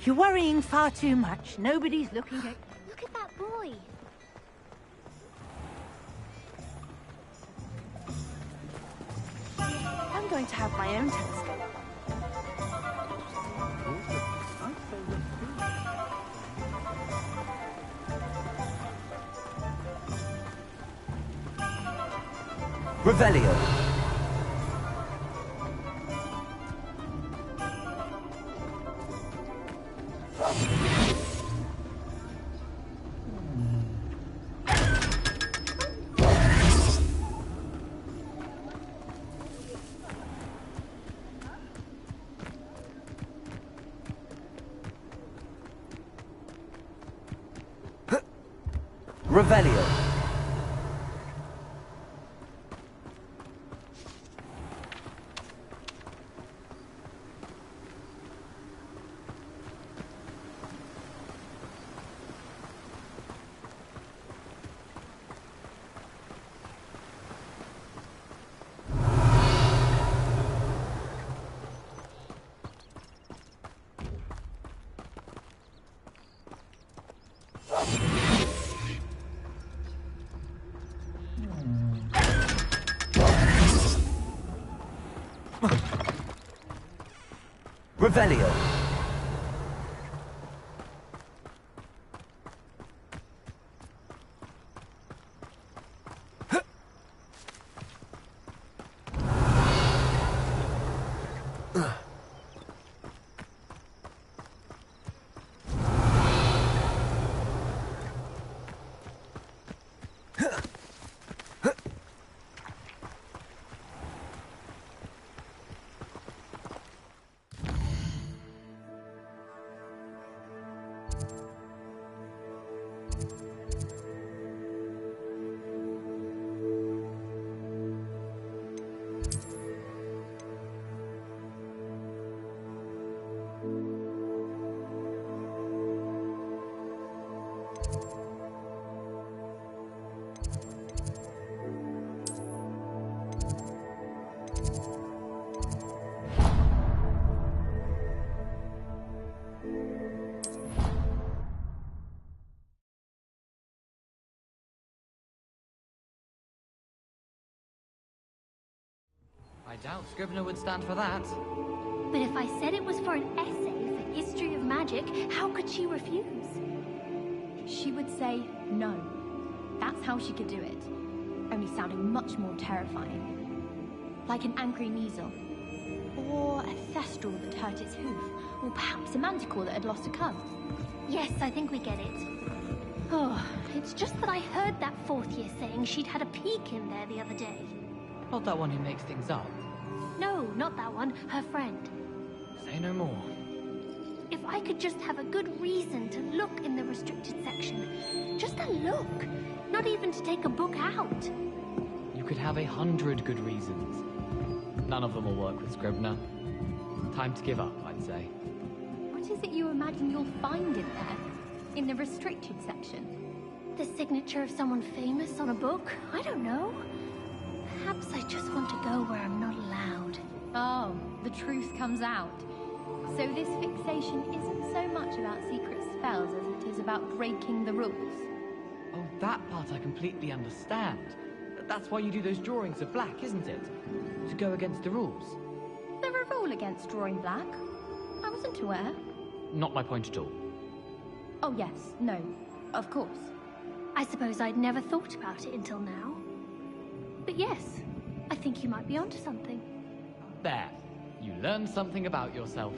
You're worrying far too much. Nobody's looking at... Look at that boy. I'm going to have my own telescope. Revelio. Revelio. Revelio. I doubt Scribner would stand for that. But if I said it was for an essay for history of magic, how could she refuse? She would say no. That's how she could do it. Only sounding much more terrifying. Like an angry measle. Or a thestral that hurt its hoof. Or perhaps a manticore that had lost a cub. Yes, I think we get it. Oh, it's just that I heard that fourth year saying she'd had a peek in there the other day. Not that one who makes things up. No, not that one. Her friend. Say no more. If I could just have a good reason to look in the restricted section. Just a look. Not even to take a book out. You could have 100 good reasons. None of them will work with Scribner. Time to give up, I'd say. What is it you imagine you'll find in there? In the restricted section? The signature of someone famous on a book? I don't know. Perhaps I just want to go where I'm not allowed. Oh, the truth comes out. So this fixation isn't so much about secret spells as it is about breaking the rules. Oh, that part I completely understand. That's why you do those drawings of black, isn't it? To go against the rules. There a rule against drawing black? I wasn't aware. Not my point at all. Oh yes, no, of course. I suppose I'd never thought about it until now. But yes, I think you might be onto something. There. You learned something about yourself.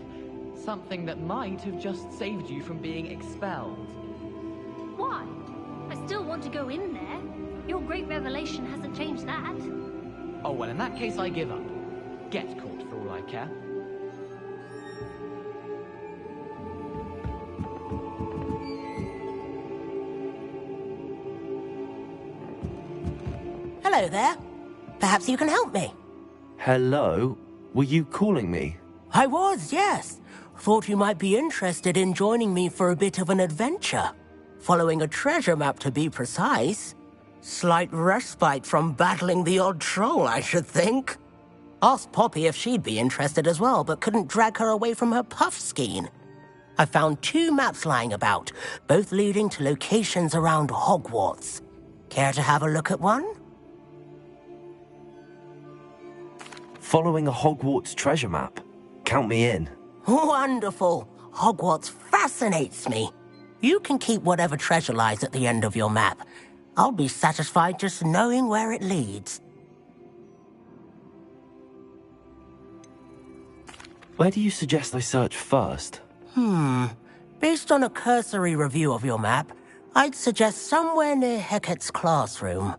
Something that might have just saved you from being expelled. Why? I still want to go in there. Your great revelation hasn't changed that. Oh, well, in that case, I give up. Get caught for all I care. Hello there. Perhaps you can help me. Hello? Were you calling me? I was, yes. Thought you might be interested in joining me for a bit of an adventure. Following a treasure map, to be precise. Slight respite from battling the odd troll, I should think. Asked Poppy if she'd be interested as well, but couldn't drag her away from her puff skein. I found 2 maps lying about, both leading to locations around Hogwarts. Care to have a look at one? Following a Hogwarts treasure map? Count me in. Wonderful. Hogwarts fascinates me. You can keep whatever treasure lies at the end of your map. I'll be satisfied just knowing where it leads. Where do you suggest I search first? Based on a cursory review of your map, I'd suggest somewhere near Hecat's classroom.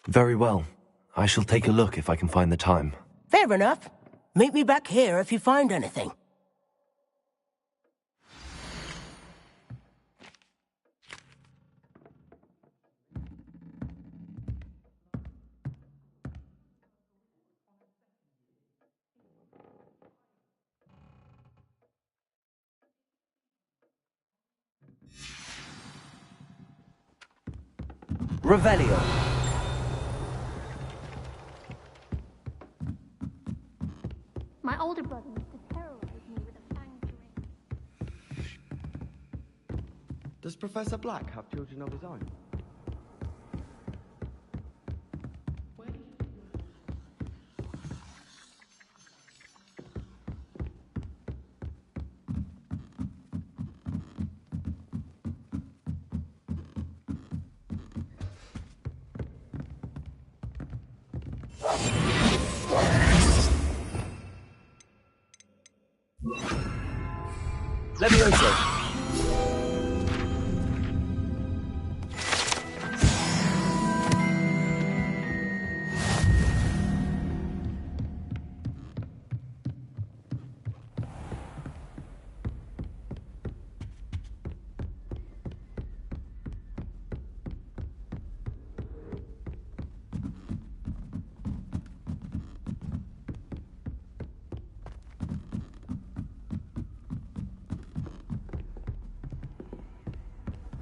Very well. I shall take a look if I can find the time. Fair enough. Meet me back here if you find anything. Revelio. Professor Black have children of his own? Levioso!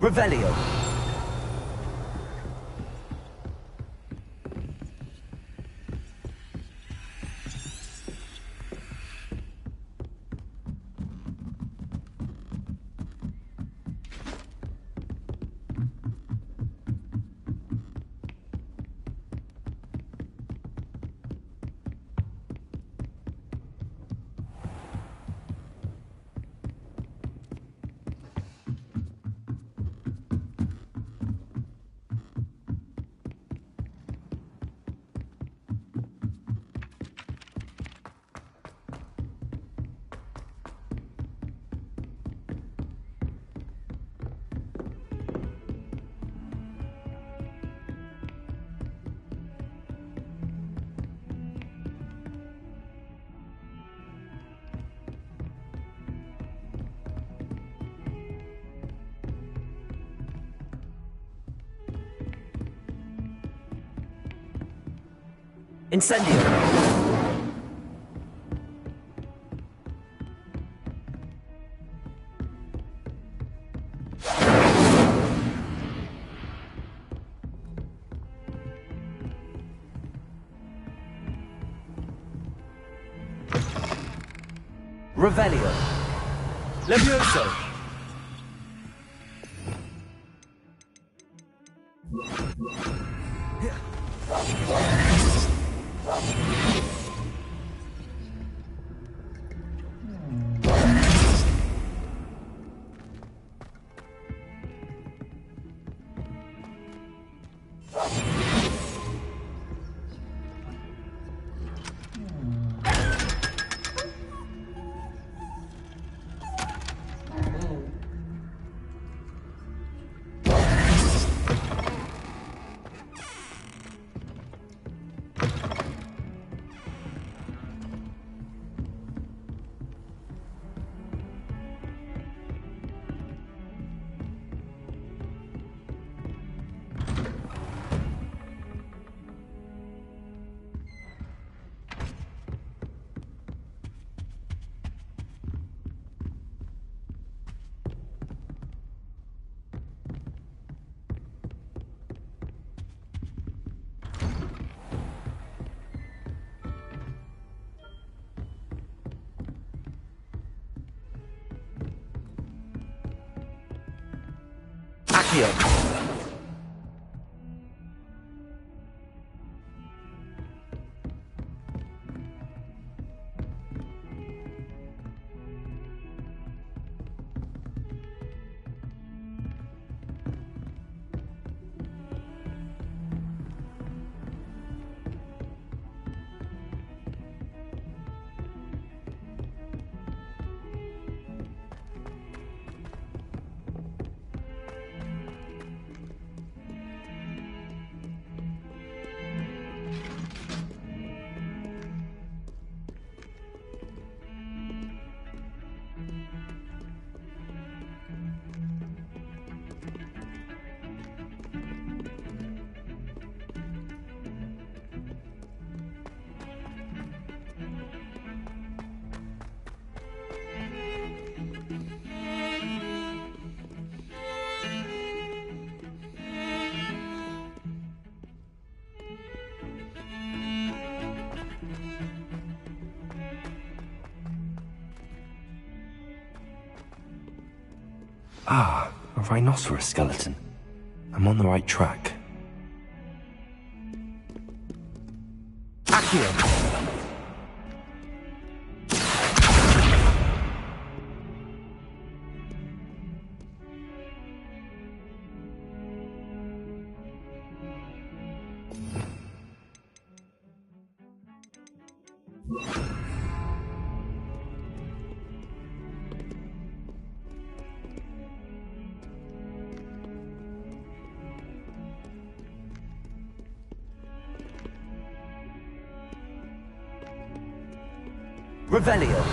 Revelio. Incendio. Revelio. Levioso. Accio. Ah, a rhinoceros skeleton. I'm on the right track. Accio! Revelio.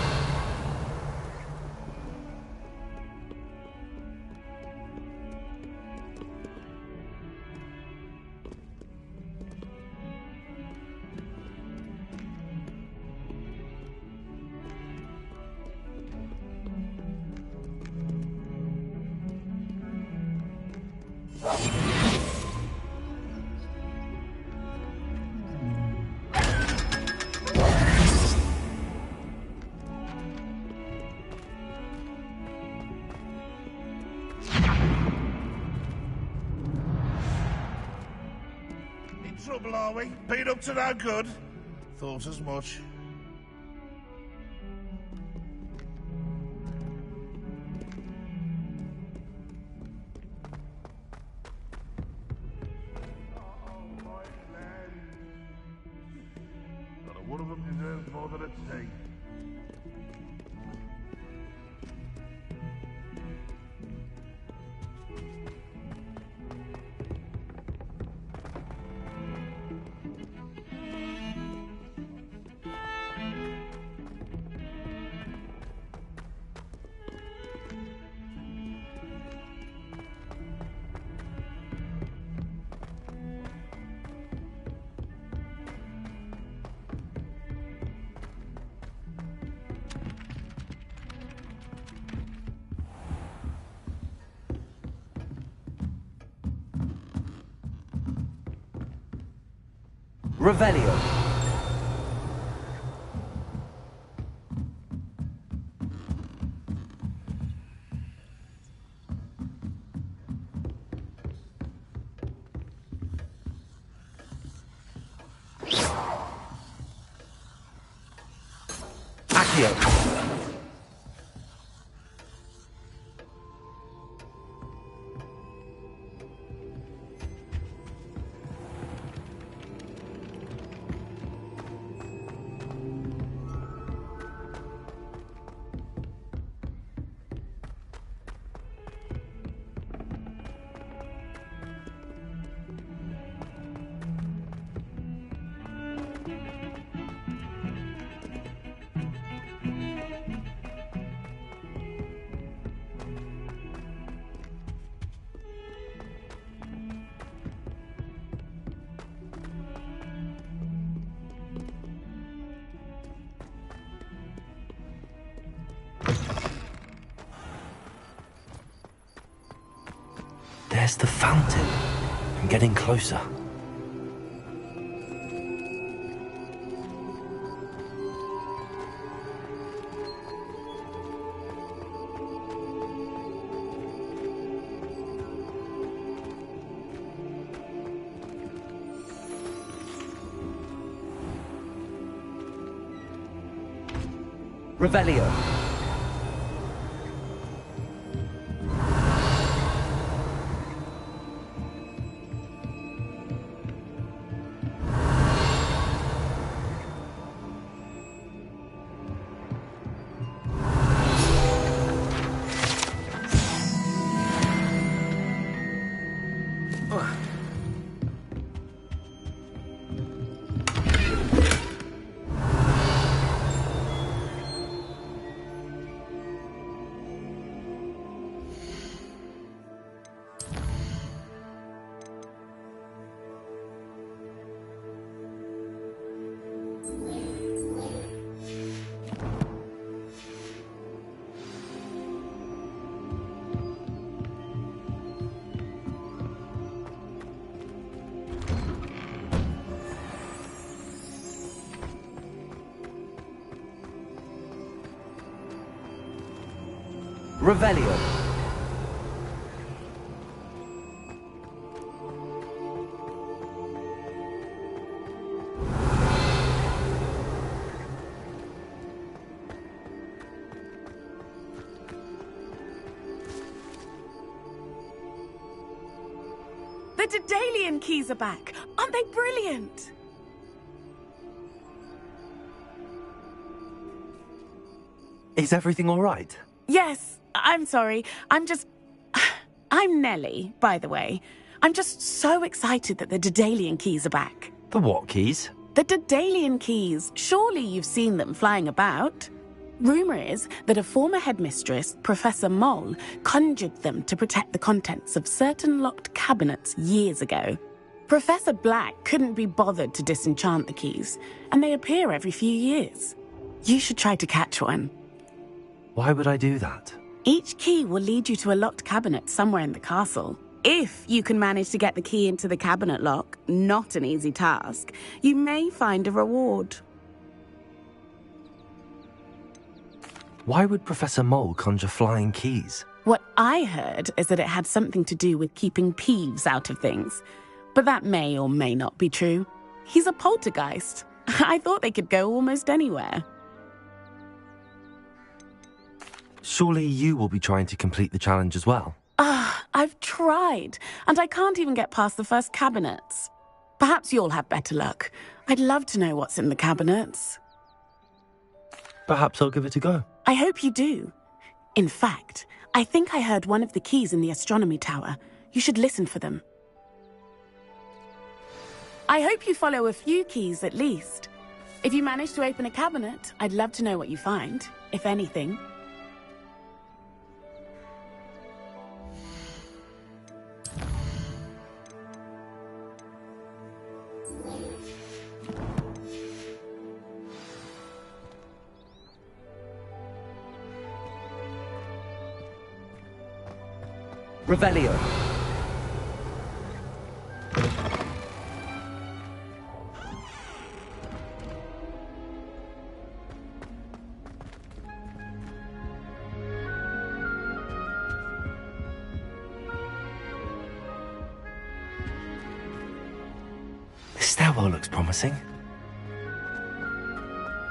Trouble, are we? Been up to no good? Thought as much. Not a one of them deserves more than a tea. Revelio. Accio. There's the fountain. I'm getting closer. Revelio. Revelio. The Daedalian keys are back! Aren't they brilliant? Is everything all right? Yes, I'm sorry. I'm Nellie, by the way. I'm just so excited that the Daedalian keys are back. The what keys? The Daedalian keys. Surely you've seen them flying about. Rumour is that a former headmistress, Professor Moll, conjured them to protect the contents of certain locked cabinets years ago. Professor Black couldn't be bothered to disenchant the keys, and they appear every few years. You should try to catch one. Why would I do that? Each key will lead you to a locked cabinet somewhere in the castle. If you can manage to get the key into the cabinet lock, not an easy task, you may find a reward. Why would Professor Mole conjure flying keys? What I heard is that it had something to do with keeping Peeves out of things. But that may or may not be true. He's a poltergeist. I thought they could go almost anywhere. Surely you will be trying to complete the challenge as well. I've tried, and I can't even get past the first cabinets. Perhaps you'll have better luck. I'd love to know what's in the cabinets. Perhaps I'll give it a go. I hope you do. In fact, I think I heard one of the keys in the astronomy tower. You should listen for them. I hope you follow a few keys at least. If you manage to open a cabinet, I'd love to know what you find, if anything. Revelio. This stairwell looks promising.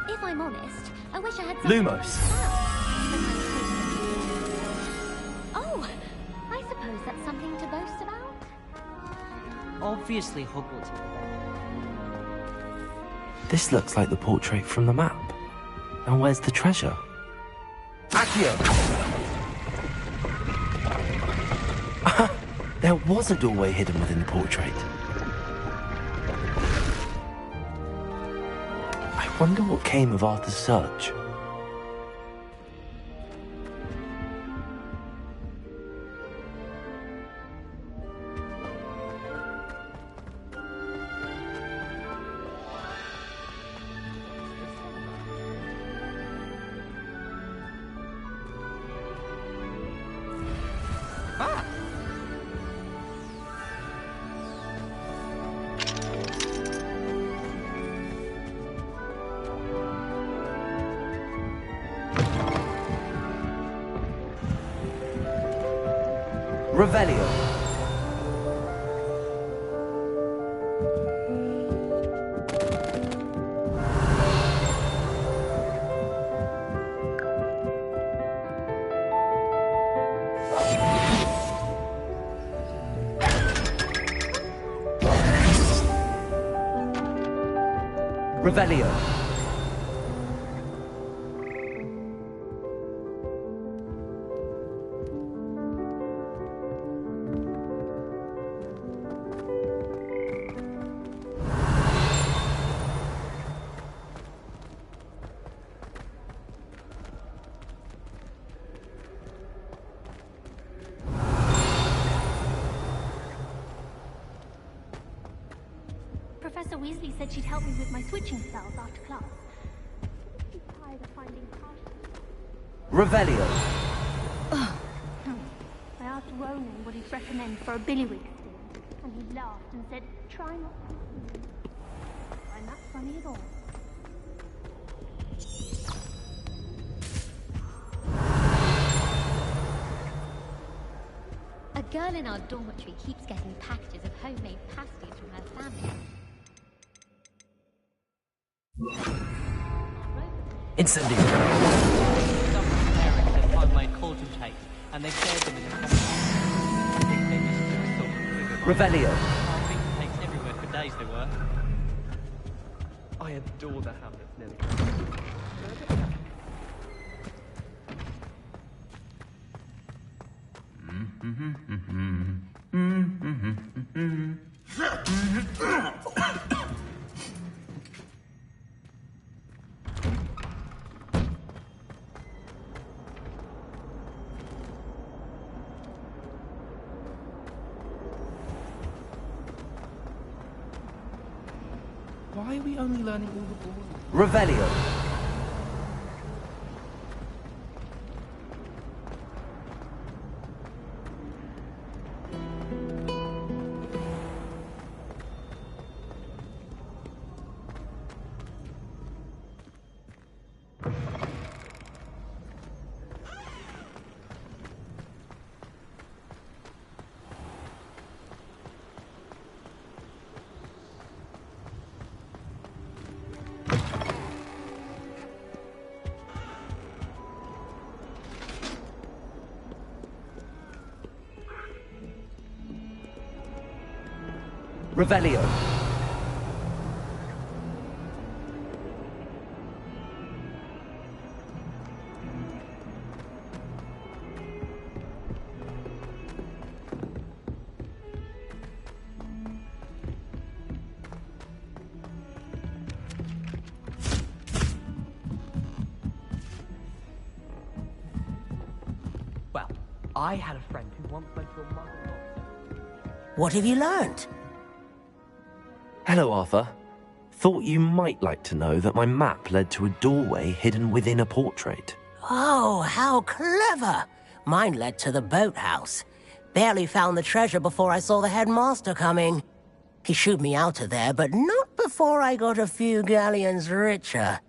If I'm honest, I wish I had Lumos. Oh, I suppose that's something to boast about. Obviously Hogwarts. This looks like the portrait from the map. And where's the treasure? Accio! There was a doorway hidden within the portrait. I wonder what came of Arthur's search. Revelio. Revelio. Professor Weasley said she'd help me with my switching spells after class. I'm tired of finding Revelio. I asked Ronan what he'd recommend for a billywig stint, and he laughed and said, try not to. I'm not funny at all. A girl in our dormitory keeps getting packages of homemade pasties from her family. Incendio. Some parents have homemade cauldron cakes, and they shared them in the common. I think they just took a sort of figure Revelio. Takes everywhere for days they were. I adore the Hamlet's Lily. Why are we only learning all the boring? Revelio. Revelio. Well, I had a friend who once went to a mother. What have you learnt? Hello, Arthur. Thought you might like to know that my map led to a doorway hidden within a portrait. Oh, how clever! Mine led to the boathouse. Barely found the treasure before I saw the headmaster coming. He shooed me out of there, but not before I got a few galleons richer.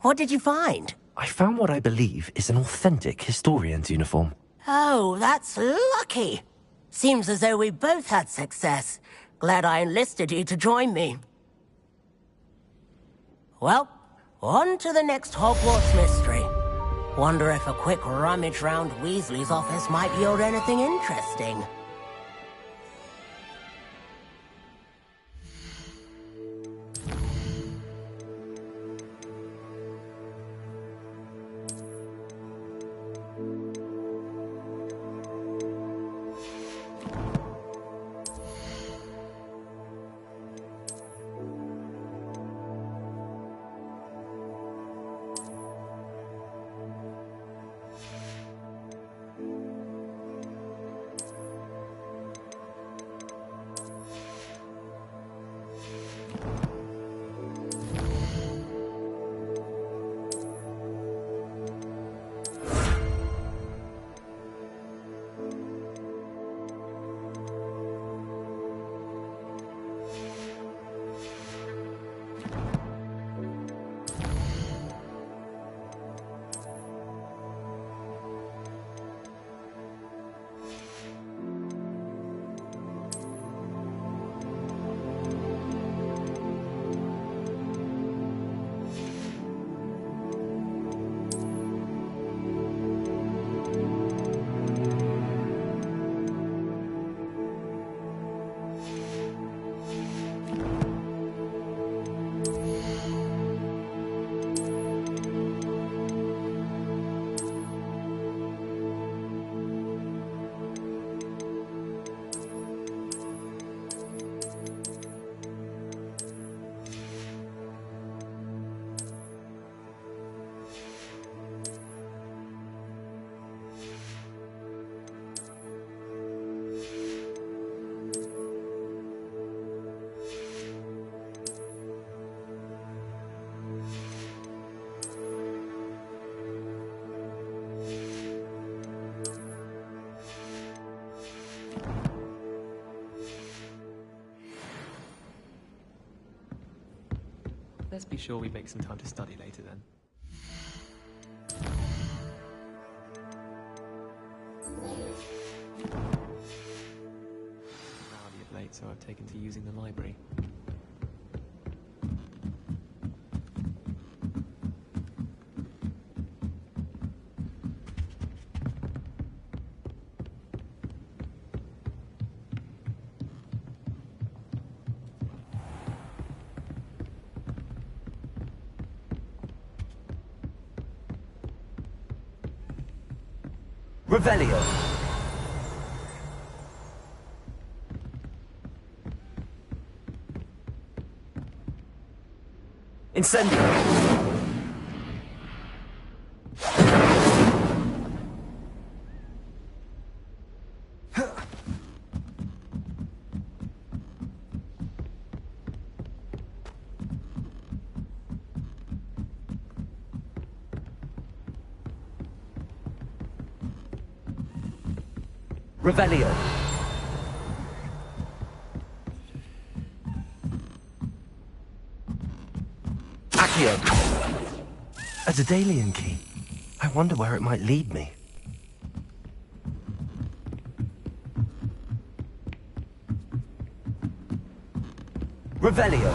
What did you find? I found what I believe is an authentic historian's uniform. Oh, that's lucky. Seems as though we both had success. Glad I enlisted you to join me. Well, on to the next Hogwarts mystery. Wonder if a quick rummage round Weasley's office might yield anything interesting. Let's be sure we make some time to study later then. Rowdy of late, so I've taken to using the library. Revelio. Incendio. Revelio. Accio. A Daedalian key. I wonder where it might lead me. Revelio.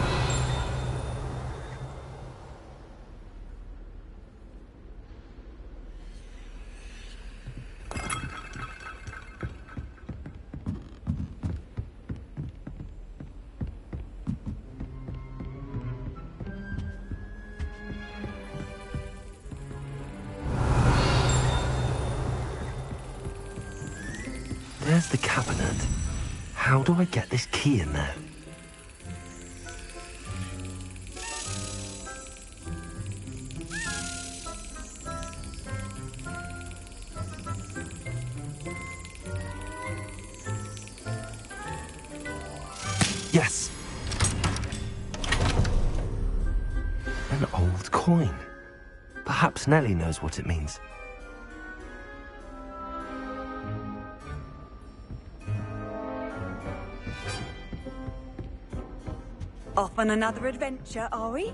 There's the cabinet. How do I get this key in there? Yes! An old coin. Perhaps Nellie knows what it means. Off on another adventure, are we?